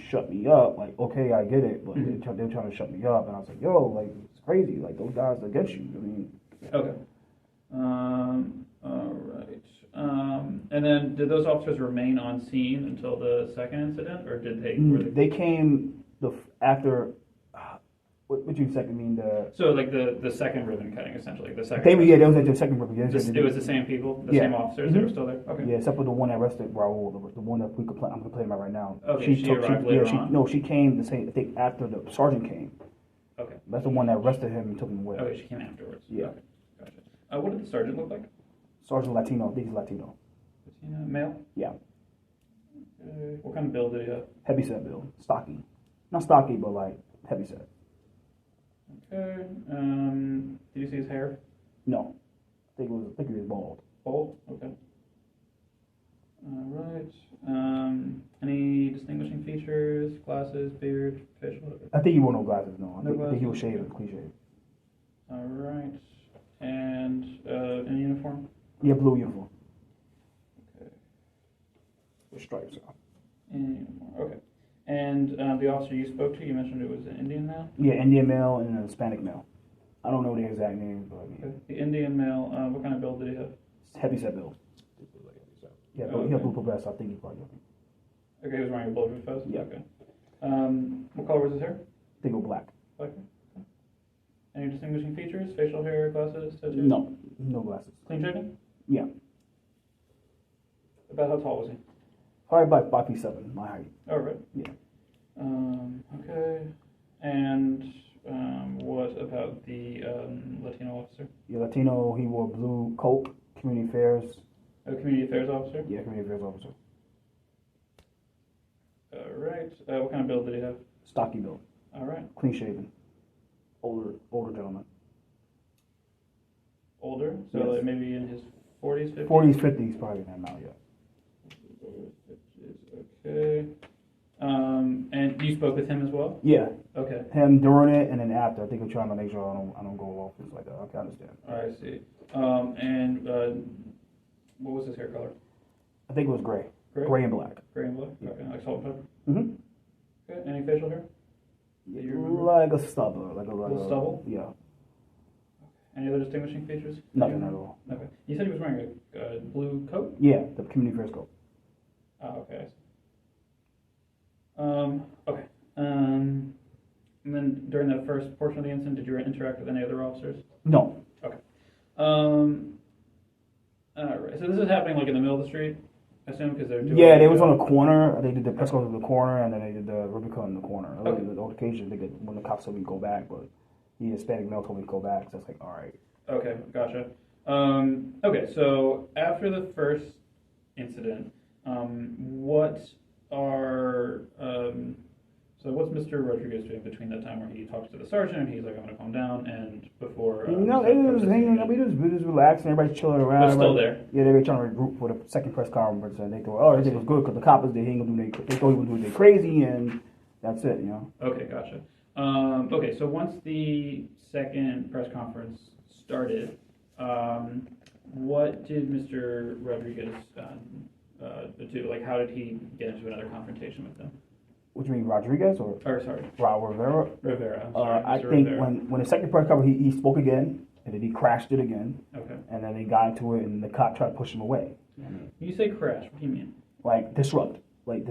shut me up. Like, okay, I get it, but they were trying to shut me up, and I was like, yo, like it's crazy. Like those guys are against you. I mean. Okay. All right. And then did those officers remain on scene until the second incident, or did they? They came after. What you second mean the? So like the second ribbon cutting, essentially the second. They was like the second ribbon. It was the same people, the same officers. They were still there. Okay. Yeah, except for the one that arrested Raul, the one that I'm complaining about right now. Okay. She arrived later on. No, she came the same. I think after the sergeant came. Okay. That's the one that arrested him and took him away. Okay, she came afterwards. Yeah. Okay. Gotcha. What did the sergeant look like? Sergeant Latino. I think he's Latino. Latino, male. Yeah. What kind of build did he have? Heavy set build, stocky. Not stocky, but like heavy set. Okay. Did you see his hair? No. I think he was bald. Bald? Okay. All right. Any distinguishing features? Glasses, beard, facial? I think he wore no glasses. No. I think he was shaved, clean shaved. All right. And in uniform? Yeah, blue uniform. Okay. With stripes. In uniform. Okay. And the officer you spoke to, you mentioned it was an Indian male? Yeah, Indian male and a Hispanic male. I don't know the exact names, but yeah. Okay. The Indian male, what kind of build did he have? Heavy set build. Yeah, but he had blue vest, so I think he probably. Okay, he was wearing a bulletproof vest? Yeah. Okay. What color was his hair? I think it was black. Black. Okay. Any distinguishing features? Facial hair, glasses, tattoos? No glasses. Clean shaven? Yeah. About how tall was he? Probably about 5'7", my height. Oh, right. Yeah. Okay. And what about the Latino officer? Yeah, Latino, he wore blue coat, community affairs. A community affairs officer? Yeah, community affairs officer. All right. What kind of build did he have? Stocky build. All right. Clean shaven. Older gentleman. Older, so Yes. like maybe in his 40s, 50s? 40s, 50s, probably that now, yeah. Okay. And you spoke with him as well? Yeah, Okay. him during it and then after. I think we're trying to make sure I don't go off. It's like that. Okay, I understand. I see. And what was his hair color? I think it was gray. Gray? Gray and black. Gray and black? Okay, like salt and pepper? Mm-hmm. Okay, any facial hair? Do you remember? Like a stubble. Like a Little stubble? Yeah. Any other distinguishing features? Nothing at all. Okay. You said he was wearing a blue coat? Yeah, the community affairs coat. Oh, okay. Okay. And then during that first portion of the incident, did you interact with any other officers? No. Okay. All right. So this is happening like in the middle of the street, I assume, because they're doing. Yeah, they was on a corner. They did the press conference in the corner, and then they did the Rubicon in the corner. Okay. The altercation, when the cops told me to go back, but the Hispanic male told me to go back, so it's like, all right. Okay, gotcha. Okay, so after the first incident, what's Mr. Rodriguez doing between that time where he talks to the sergeant and he's like, I'm gonna calm down, and before? No, it was hanging up. We just relaxing. Everybody's chilling around. But still there. Yeah, they were trying to regroup for the second press conference, and they thought, oh, everything was good because the cops they ain't gonna do they thought he was doing crazy, and that's it, you know. Okay, gotcha. Okay, so once the second press conference started, what did Mr. Rodriguez do? Like, how did he get into another confrontation with them? What do you mean, Rodriguez or Sorry, Raul Rivera? Rivera. I'm sorry, I Mr. think Rivera. when the second press conference, he spoke again, and then he crashed it again, Okay. and then they got into it, and the cop tried to push him away. When you say crash, what do you mean? Like disrupt, like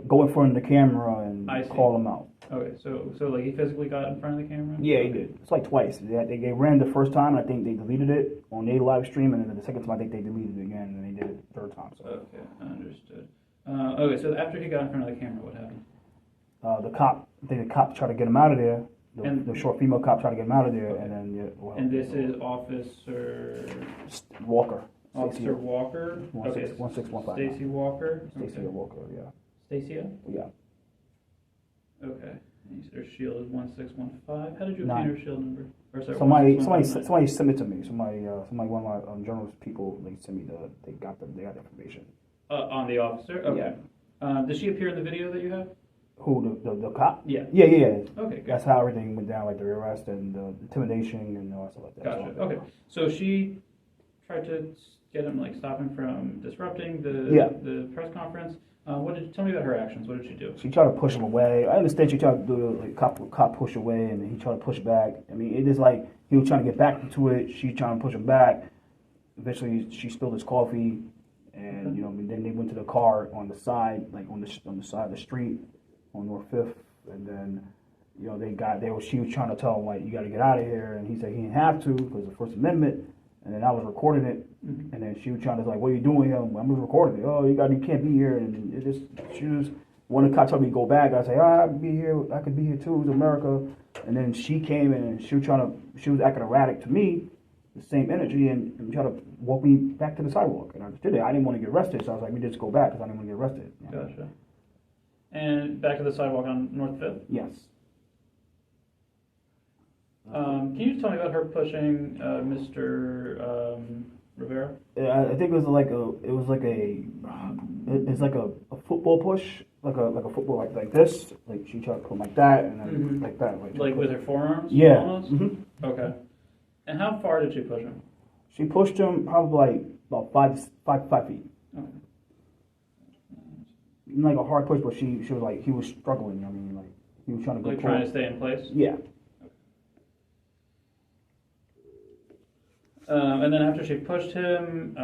go in front of the camera and I see. call him out. Okay, so like he physically got in front of the camera? Yeah, he did. It's like twice. They ran the first time. I think they deleted it on their live stream, and then the second time I think they deleted it again, and they did it the third time. So Okay, understood. Okay, so after he got in front of the camera, what happened? the cop tried to get him out of there. The short female cop tried to get him out of there, Okay. and then And this is Officer Walker. Stacia Walker. Okay, 16159. Stacy Walker. Stacia Okay. Walker. Yeah. Stacia. Yeah. Okay. And you said her shield is 1615. How did you obtain Nine. her shield number? Or sorry, Somebody 1615. sent it to me. One of my journalist people, they sent me they got the information. On the officer. Okay. Does she appear in the video that you have? Who the cop? Yeah. Yeah. Okay. Good. That's how everything went down, like the arrest and the intimidation and all that stuff like that. Gotcha. So, Okay. So she tried to get him, like, stop him from disrupting the press conference. Tell me about her actions? What did she do? She tried to push him away. I understand she tried to do like cop push away, and he tried to push back. I mean, it is like he was trying to get back into it. She trying to push him back. Eventually, she spilled his coffee, and then they went to the car on the side, like on the side of the street on North Fifth, and then she was trying to tell him like you got to get out of here, and he said he didn't have to because of the First Amendment. And then I was recording it, and then she was trying to like, "What are you doing here?" I'm just recording it. Oh, you can't be here. And she was one of the cops told me to go back. I say, I could be here. I could be here too. It's America. And then she came in and she was acting erratic to me, the same energy, and tried to walk me back to the sidewalk. And I just did it. I didn't want to get arrested, so I was like, we just go back because I didn't want to get arrested. You know? Gotcha. And back to the sidewalk on North Fifth. Yes. Can you just tell me about her pushing Mr. Rivera? I think it was like a football push, like a football like this. Like she tried to put him like that, and then like that. Like with her forearms? Yeah. Almost? Mm-hmm. Okay. And how far did she push him? She pushed him probably like about 5 feet. Okay. Like a hard push, but she was like he was struggling. I mean, like he was trying to go. Like trying to stay in place? Yeah. And then after she pushed him,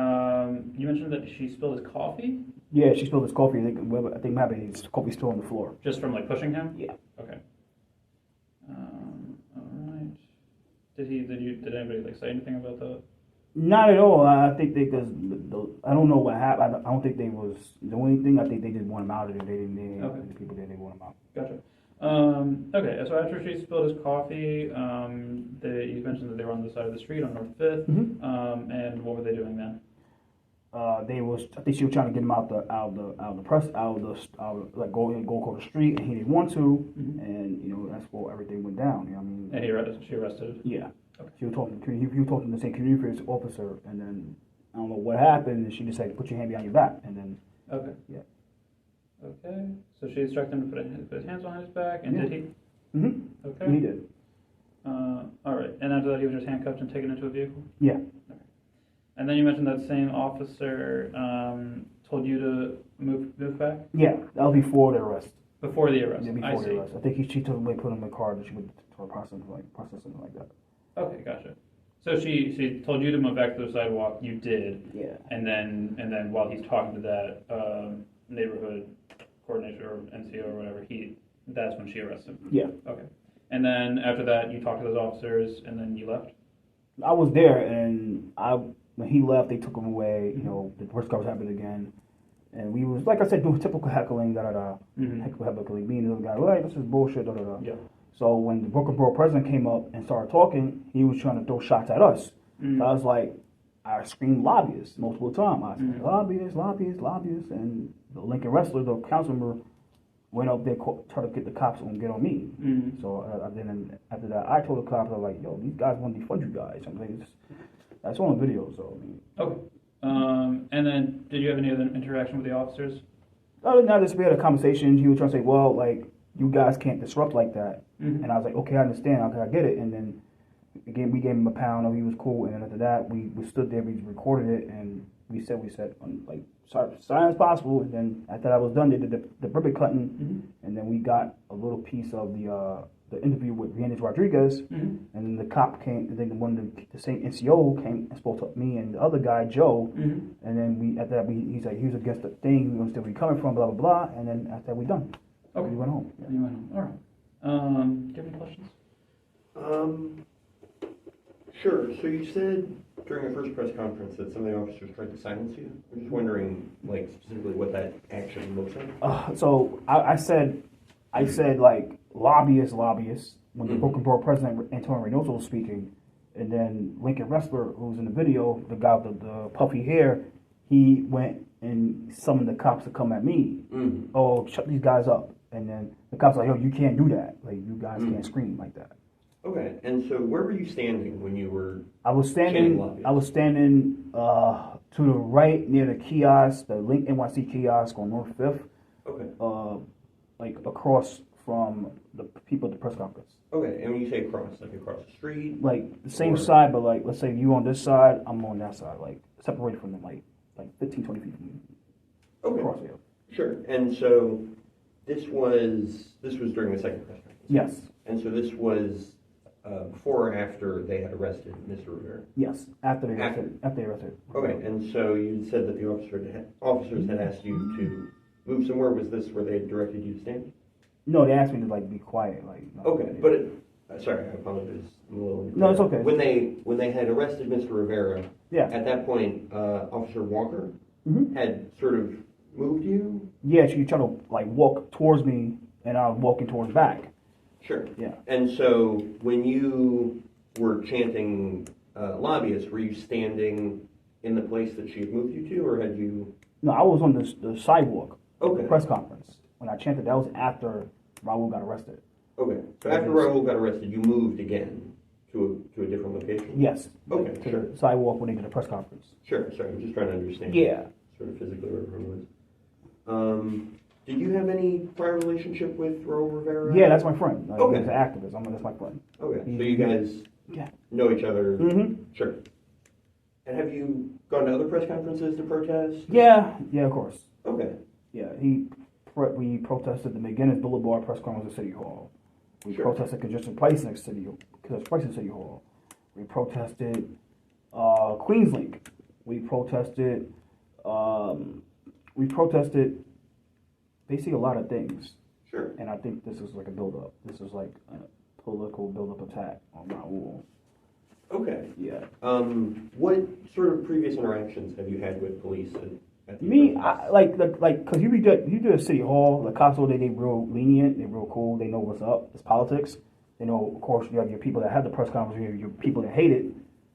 you mentioned that she spilled his coffee? Yeah, she spilled his coffee. I think maybe his coffee's still on the floor. Just from like pushing him? Yeah. Okay. All right. Did anybody like say anything about that? Not at all. I think because I don't know what happened. I don't think they was doing anything. I think they just want him out of there. They didn't. Okay. The people there, they want him out. Gotcha. Okay, so after she spilled his coffee, you mentioned that they were on the side of the street on North Fifth. And what were they doing then? I think she was trying to get him out the press, like go across the street, and he didn't want to, and that's where everything went down. You know what I mean? And she arrested? Yeah. Okay. He was talking to the same community affairs officer, and then I don't know what happened, and she just said, "Put your hand behind your back," and then Okay. yeah. Okay. So she instructed him to put his hands behind his back, and did he? Mm-hmm. Okay. He did. All right. And after that, he was just handcuffed and taken into a vehicle? Yeah. Okay. And then you mentioned that same officer told you to move back? Yeah, that was before the arrest. Before the arrest? Yeah, I before see. the arrest. I think she took him away, put him in the car, and she went to a process something like that. Okay, gotcha. So she told you to move back to the sidewalk, you did, Yeah. and then while he's talking to that neighborhood coordinator or NCO or whatever, that's when she arrested him? Yeah. Okay. And then after that, you talked to those officers, and then you left? I was there, and when he left, they took him away. You know, the press conference happened again, and we was, like I said, doing typical heckling, heckling, me and the other guy, like, this is bullshit, Yeah. So when the Brooklyn Borough president came up and started talking, he was trying to throw shots at us. So I was like, I screamed lobbyists multiple times. I said, lobbyists, and the Lincoln Wrestler, the council member, went up there, tried to get the cops to get on me. So then after that, I told the cops, I was like, yo, these guys want to defund you guys. I'm like, that's on video, so I mean. Okay. And then, did you have any other interaction with the officers? Other than that, just we had a conversation. He was trying to say, well, like, you guys can't disrupt like that. And I was like, okay, I understand. Okay, I get it. And then again, we gave him a pound. He was cool. And then after that, we stood there, we recorded it, and we said, like, silent as possible. And then after that was done, they did the ribbon cutting, and then we got a little piece of the interview with Hernandez Rodriguez, and then the cop came. Then the same NCO came and spoke to me and the other guy Joe, and then after that he's like, he was against the thing. We understood where you're coming from, blah blah blah. And then after that we done. Okay. We went home. Yeah. You went home. All right. Do you have any questions? Sure. So you said during the first press conference that some of the officers tried to silence you. I'm just wondering, like, specifically what that action looks like. So I said like lobbyists when the Brooklyn Borough president Antonio Reynoso was speaking, and then Lincoln Wrestler, who's in the video, the guy with the puffy hair, he went and summoned the cops to come at me. Oh, shut these guys up. And then the cops were like, yo, you can't do that. Like, you guys can't scream like that. Okay. And so where were you standing when you were? I was standing to the right near the kiosk, the Link NYC kiosk on North 5th. Okay. Like across from the people at the press conference. Okay. And when you say across, like across the street? Like the same side, but like, let's say you on this side, I'm on that side, like separated from them, like 15, 20 feet from me. Okay. Across here. Sure. And so this was during the second press conference? Yes. And so this was before or after they had arrested Mr. Rivera? Yes, after they arrested. Okay, and so you said that the officers had asked you to move somewhere. Was this where they had directed you to stand? No, they asked me to like be quiet, like. Okay, but sorry, I apologize. I'm a little unclear. No, it's okay. When they had arrested Mr. Rivera, yeah. At that point, Officer Walker had sort of moved you. Yeah, she tried to like walk towards me, and I was walking towards back. Sure. Yeah. And so when you were chanting lobbyists, were you standing in the place that she had moved you to, or had you? No, I was on the sidewalk. Okay. The press conference. When I chanted, that was after Raul got arrested. Okay. So after Raul got arrested, you moved again to a different location? Yes. Okay. To Sure. the sidewalk when they did the press conference. Sure. Sorry, I'm just trying to understand. Yeah. Sort of physically where everyone was. Did you have any prior relationship with Raul Rivera? Yeah, that's my friend. Okay. He's an activist. That's my friend. Okay. So you guys know each other? Sure. And have you gone to other press conferences to protest? Yeah, of course. Okay. Yeah, we protested the McGinnis Boulevard press conference at City Hall. We protested congestion pricing at City Hall. We protested Queenslink. We protested basically a lot of things. Sure. And I think this is like a build-up. This is like a political build-up attack on Raul. Okay. Yeah. What sort of previous interactions have you had with police at the Me, protest? because you do a City Hall, the cops over there, they real lenient, they real cool, they know what's up. It's politics. They know, of course, you have your people that have the press conference, you have your people that hate it,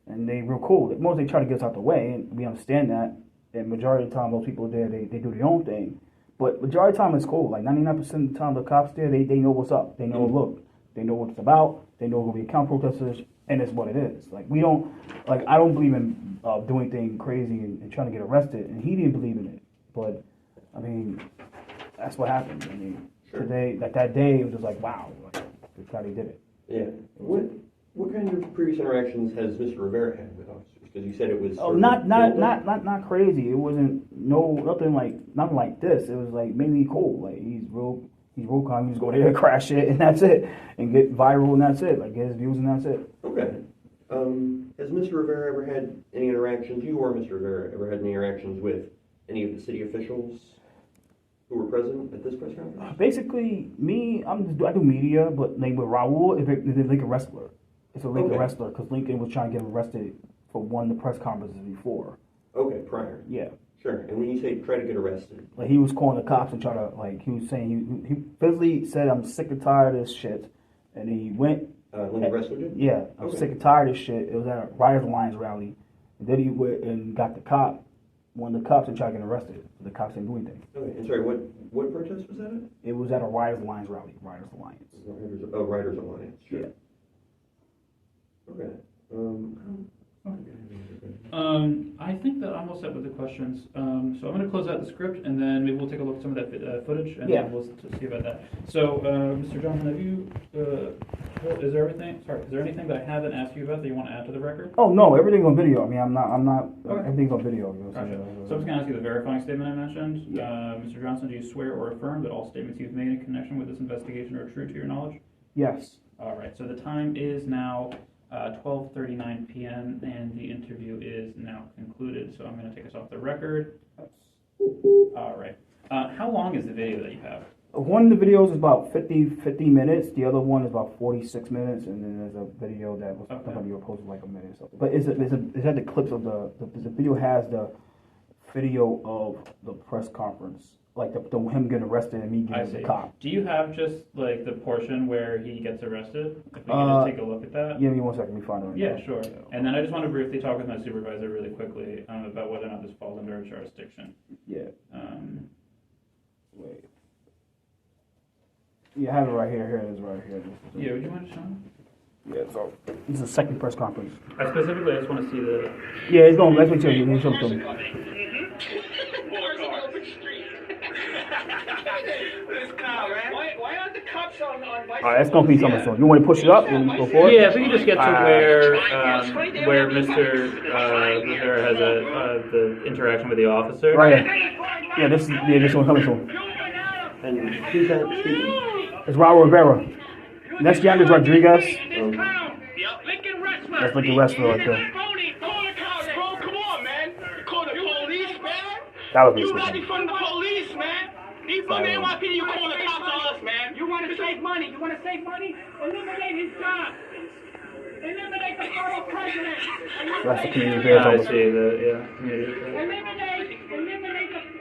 and they real cool. Most they try to get us out the way, and we understand that. And majority of the time, those people there, they do their own thing. But majority of the time, it's cool. Like 99% of the time, the cops there, they know what's up. They know, look, They know what it's about. They know who we account protesters, and it's what it is. Like we don't, like I don't believe in doing things crazy and trying to get arrested, and he didn't believe in it. But I mean, that's what happened. I mean, today, like that day, it was just like wow, like, that's how they did it. Yeah. What kind of previous interactions has Mr. Rivera had with officers? Because you said it was. Oh, not crazy. It wasn't nothing like this. It was like mainly cool. Like he's real calm. You just go there and crash it, and that's it, and get viral, and that's it. Like get his views, and that's it. Okay. Has Mr. Rivera ever had any interactions? You or Mr. Rivera ever had any interactions with any of the city officials who were present at this press conference? Basically, me, I do media, but like with Raul, it's a Lincoln wrestler. It's a Lincoln wrestler because Lincoln was trying to get him arrested for one of the press conferences before. Okay, prior. Yeah. Sure. And when you say try to get arrested, like he was calling the cops and trying to he was saying he physically said I'm sick and tired of this shit, and he went. Lincoln wrestler did? Yeah, I'm sick and tired of this shit. It was at a Riders Alliance rally, and then he went and got one of the cops and tried to get him arrested. The cops didn't do anything. Okay. And sorry, what protest was that at? It was at a Riders Alliance rally. Riders Alliance. Riders Alliance. Sure. Yeah. Okay. I think that I'm all set with the questions. So I'm going to close out the script, and then maybe we'll take a look at some of that footage, and then we'll see about that. So, Mr. Johnson, have you? Is there anything that I haven't asked you about that you want to add to the record? Oh no, everything's on video. I mean, I'm not. Okay. Everything's on video. You know, gotcha. So I'm just going to ask you the verifying statement I mentioned. Yeah. Mr. Johnson, do you swear or affirm that all statements you've made in connection with this investigation are true to your knowledge? Yes. All right. So the time is now 12:39 p.m. and the interview is now concluded. So I'm going to take us off the record. All right. How long is the video that you have? One of the videos is about 50 minutes. The other one is about 46 minutes, and then there's a video that was somebody posted like a minute or something. But it's at the clips of the video has the video of the press conference, like the him getting arrested and me getting the cop. Do you have just like the portion where he gets arrested? If we can just take a look at that. Yeah, give me 1 second. Let me find it. Yeah, sure. And then I just want to briefly talk with my supervisor really quickly about whether or not this falls under our jurisdiction. Yeah. Wait. Yeah, I have it right here. Here it is right here. Yeah, would you mind showing? Yeah, so this is the second press conference. I just want to see the... Yeah, it's going, let's wait till you show it to me. Why aren't the cops on Alright, that's going to be something soon. You want to push it up? You want to go forward? Yeah, if we can just get to where Mr. Rivera has the interaction with the officer. Right here. Yeah, this one coming soon. And who's that speaking? It's Raul Rivera. Next to is Rodriguez. That's Lincoln Wrestler right there. That was me. You got me from the police, man. You from the NYPD, you calling the cops on us, man. You want to save money? Eliminate his job. Eliminate the borough president. That's the community affairs I officer. see the community affairs.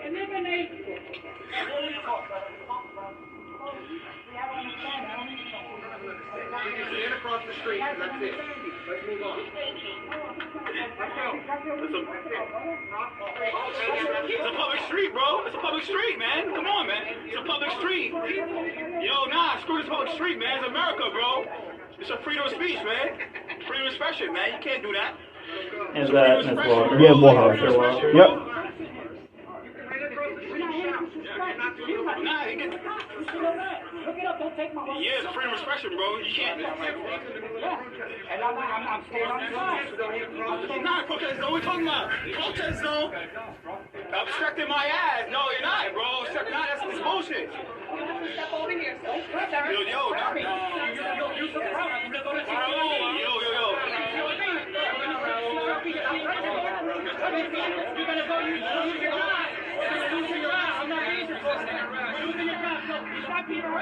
Eliminate. Stand across the street. That's it. Let's move on. Let's go. It's a public street, bro. It's a public street, man. Come on, man. It's a public street. Yo, nah, screw this public street, man. It's America, bro. It's a freedom of speech, man. Freedom of expression, man. You can't do that. Is that Ms. Walker? Yeah, Walker. Yep. Nah, he can... Yeah, it's freedom of expression, bro. You can't... And I'm staying on the line. Nah, protest zone. We're talking about protest zone. Obstructing my ass. No, you're not, bro. Nah, that's bullshit. Yo, nah.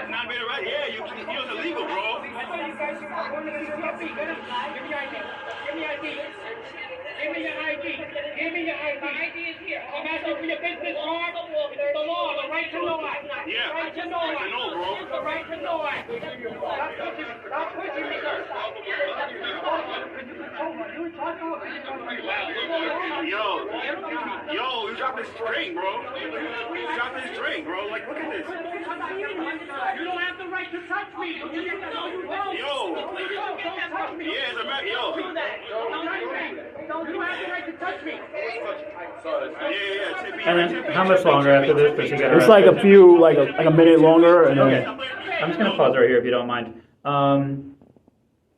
Not being right, yeah, you was illegal, bro. Give me your ID. My ID is here. I'm asking for your business card. It's the law, the right to know. Yeah. Right to know, bro. The right to know. Stop pushing me, sir. Yo, you dropped this string, bro. You dropped this string, bro. Like, look at this. You don't have the right to touch me. And then how much longer after this does he get It's arrested? like a few, like a minute longer, and Okay. then I'm just going to pause right here if you don't mind.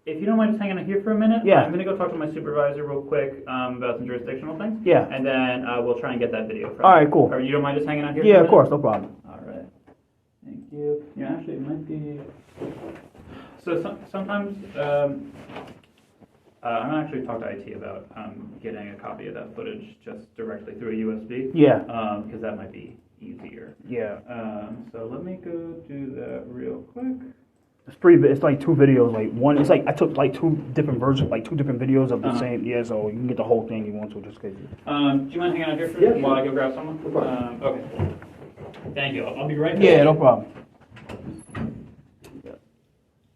If you don't mind just hanging out here for a minute, Yeah. I'm going to go talk to my supervisor real quick about some jurisdictional things. Yeah. And then we'll try and get that video from All you. right, cool. Or you don't mind just hanging out here? Yeah, for a of course, minute? no problem. All right. Thank you. Yeah, actually, it might be. So sometimes I'm gonna actually talk to IT about getting a copy of that footage just directly through a USB. Yeah. Because that might be easier. Yeah. So let me go do that real quick. It's like two videos. Like one, it's like I took like two different versions, like two different videos of the Uh-huh. same. Yeah, so you can get the whole thing you want to, just case. Do you mind hanging out here for a Yeah, minute while sure. I go grab someone? No problem. Okay. Thank you. I'll be right back. Yeah, no problem.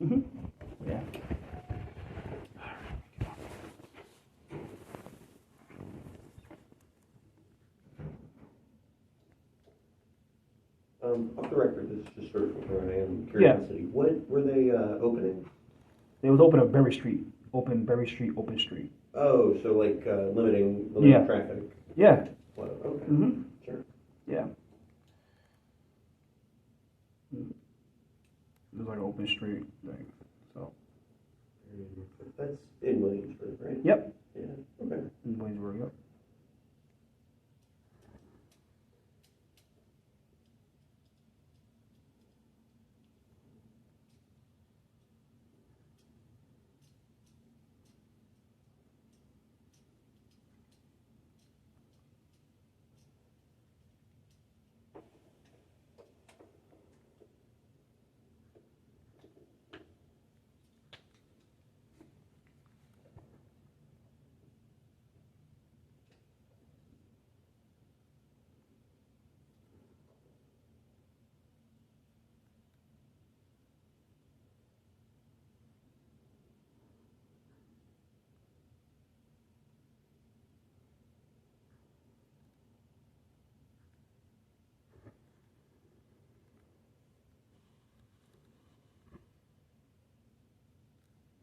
Mhm. Yeah. Off the record, this is just sort of from my own curiosity. What were they opening? It was open at Berry Street. Open Berry Street. Open Street. Oh, so like limiting Yeah. traffic. Yeah. Well, okay. Mhm. Sure. Yeah. It was like an open street thing. So. That's in Williamsburg, right? Yep. Yeah. Okay. In Waynesburg. Yep.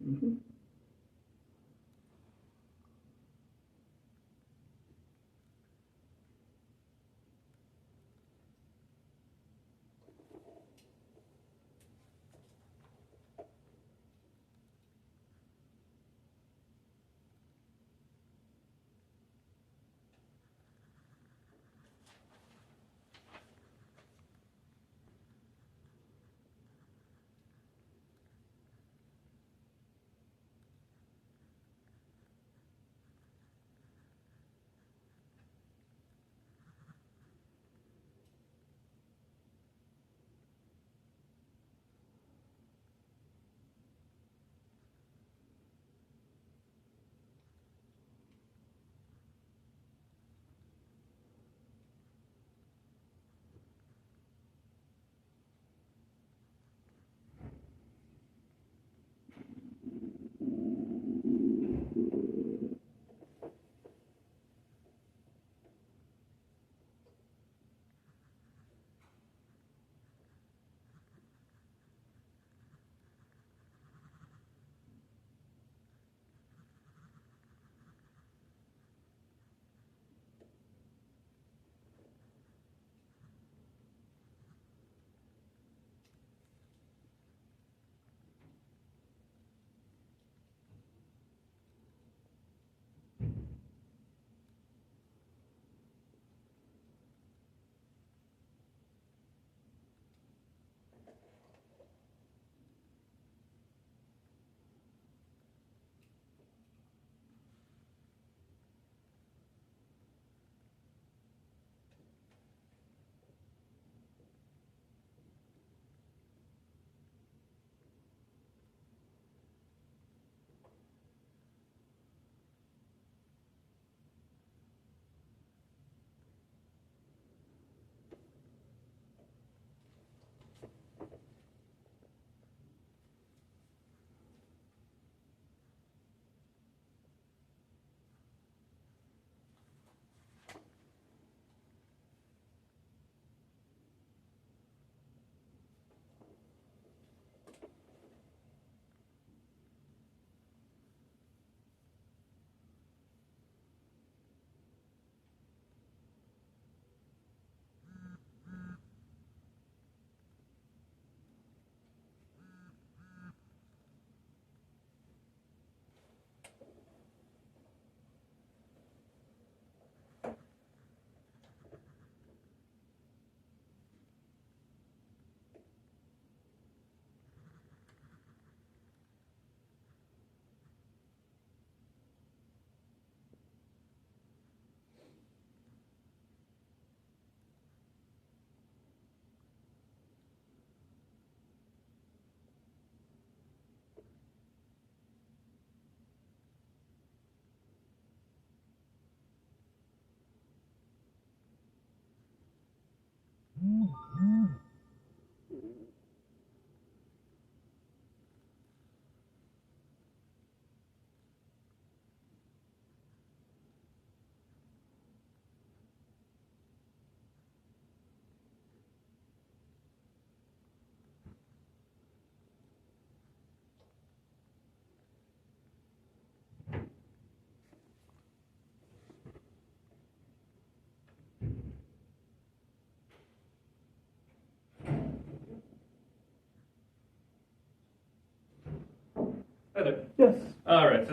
Mhm.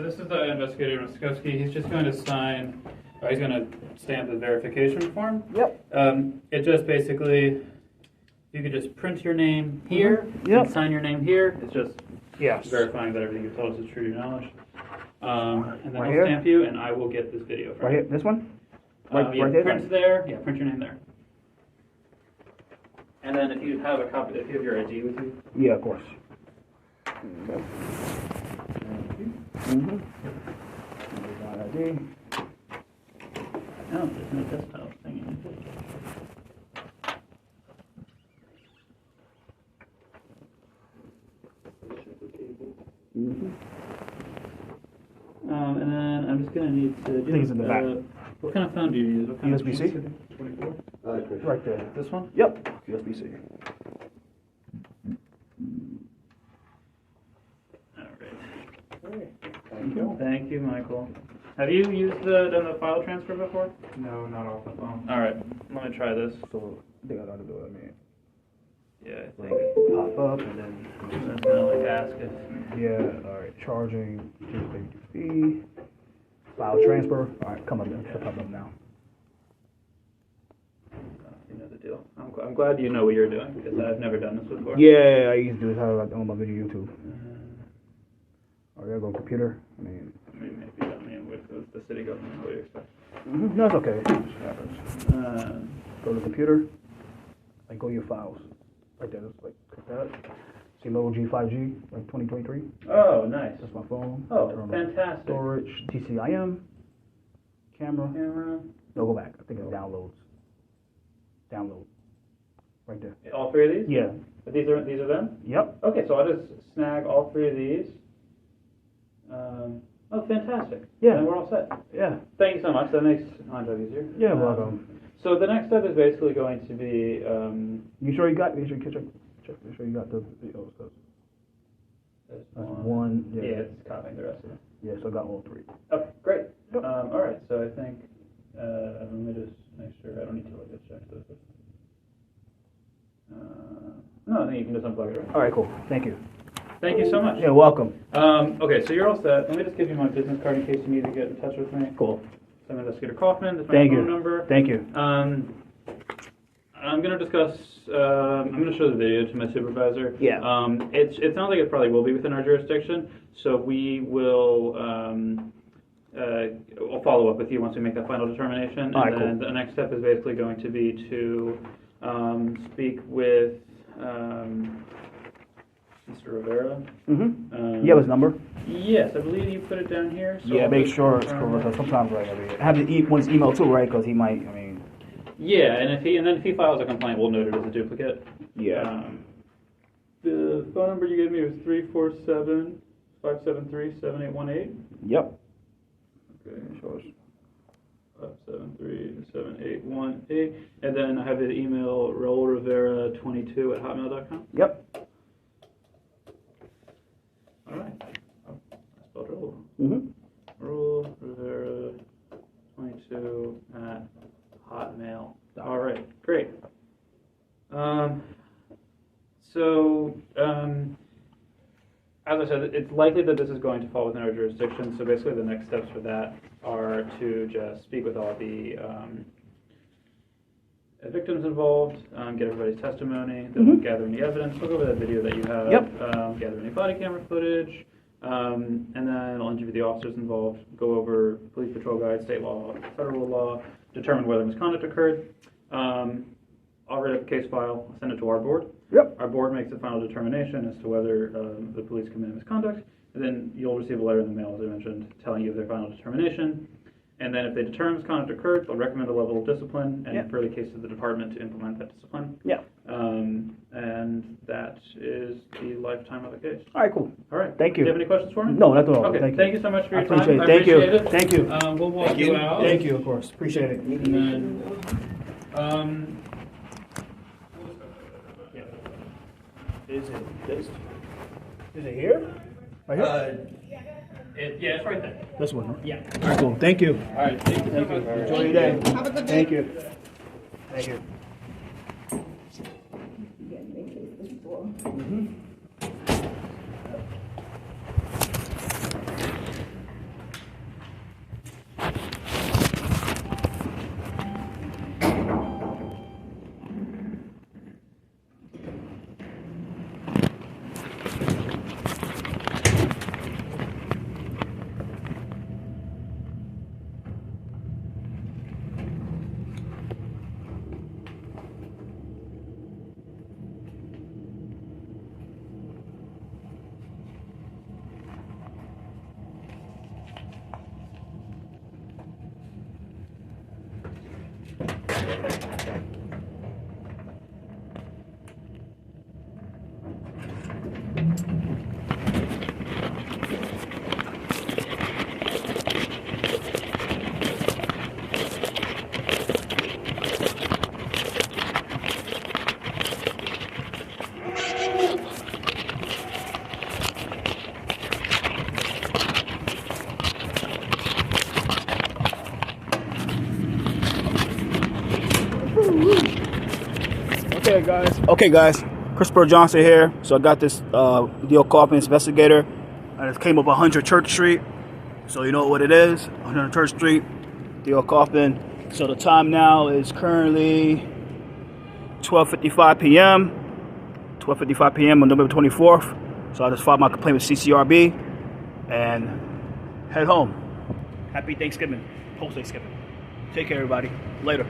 so this is the investigator Muskowski. He's just going to sign, or he's going to stamp the verification form. Yep. It just basically, you could just print your name here, Yep. and sign your name here. It's just Yes. verifying that everything you told us is true to your knowledge. And then Right I'll here? stamp you, and I will get this video from Right you. here, this one? Yeah, right there? print there. Yeah, print your name there. And then if you have a copy, if you have your ID with you. Yeah, of course. Thank you. Mm-hmm. ID. No, there's no desktop thing. Mm-hmm. And then I'm just gonna need to. I think it's in the back. What kind of phone do you use? What kind USB-C? Of 24. Right there. This one? Yep. USB-C. All right. Thank you. Thank you, Michael. Have you used done the file transfer before? No, not off the phone. All right. Let me try this. So, I think I gotta do it. I mean, Yeah, I think. pop up and then, That's gonna like ask if. yeah, alright, charging, fee, file transfer. Alright, come up there. Should pop up now. You know the deal. I'm glad you know what you're doing because I've never done this before. Yeah, I used to do this on my video YouTube. Alright, go computer. I mean, Maybe with the city government, what do you expect? no, it's okay. Uh, Go to computer, like go to your files. Right there, just like click that. See logo G5G, like 2023. oh, nice. That's my phone. Oh, Turn on fantastic. Storage, TCIM, camera. Camera. No, go back. I think it's downloads. Download. Right there. All three of these? Yeah. But these are them? Yep. Okay, so I'll just snag all three of these. Oh, fantastic. Yeah. And we're all set. Yeah. Thank you so much. That makes my job easier. Yeah, welcome. So the next step is basically going to be, You sure you got? Make sure you check. Make sure you got the stuff. there's That's one. Yeah, Yeah. it's copying the rest of them. Yeah. So I got all three. Okay, great. Yep. All right, so I think, let me just make sure, I don't need to like just check this. No, I think you can just unplug it, right? All right. Cool. Thank you. Thank you so much. Yeah. Welcome. Okay, so you're all set. Let me just give you my business card in case you need to get in touch with me. Cool. So I'm Investigator Kaufman. This is my Thank phone you. number. Thank you. I'm going to discuss, I'm going to show the video to my supervisor. Yeah. It sounds like it probably will be within our jurisdiction, so we will, I'll follow up with you once we make that final determination. All right, and then cool. the next step is basically going to be to speak with Mr. Rivera. Mm-hmm. You have his number? Yes, I believe you put it down here. So Yeah. I'll Make just sure it's confirm correct. it. 'Cause sometimes like I have to want his email too, right? Because he might. I mean. Yeah, and if he files a complaint, we'll note it as a duplicate. Yeah. The phone number you gave me was 347-573-7818. Yep. Okay. Sure. 573-7818. And then I have the email raulrivera22@hotmail.com. Yep. All right. Oh, I spelled Raul. Mm-hmm. Raul Rivera 22@hotmail. All right, great. As I said, it's likely that this is going to fall within our jurisdiction. So basically, the next steps for that are to just speak with all the victims involved, get everybody's testimony, then we'll gather any evidence, look over that video that you have, Yep. Gather any body camera footage, and then I'll interview the officers involved, go over police patrol guide, state law, federal law, determine whether misconduct occurred. I'll write up a case file, I'll send it to our board. Yep. Our board makes a final determination as to whether the police committed misconduct, and then you'll receive a letter in the mail, as I mentioned, telling you of their final determination. And then if they determine misconduct occurred, they'll recommend a level of discipline and refer the case to the department to implement that discipline. Yeah. And that is the lifetime of the case. All right. Cool. All right. Thank you. Do you have any questions for me? No, not at all. Okay. Thank you. So much for I your time. appreciate it. I Thank you. appreciate it. Thank you. We'll walk you out. Thank you. Of course. Appreciate it. And then, Is it this? Is it here? Right here? yeah, it's right there. This one. Huh? Yeah. All right. Cool. Thank you. All right. Thank you so much. Enjoy your day. Have a good day. Thank you. Thank you. Okay, guys. Christopher Johnson here. So I got this Deal Kaufman investigator. I just came up 100 Church Street. So you know what it is. 100 Church Street, Deal Kaufman. So the time now is currently 12:55 p.m. 12:55 p.m. on November 24th. So I just filed my complaint with CCRB and head home. Happy Thanksgiving. Post Thanksgiving. Take care, everybody. Later.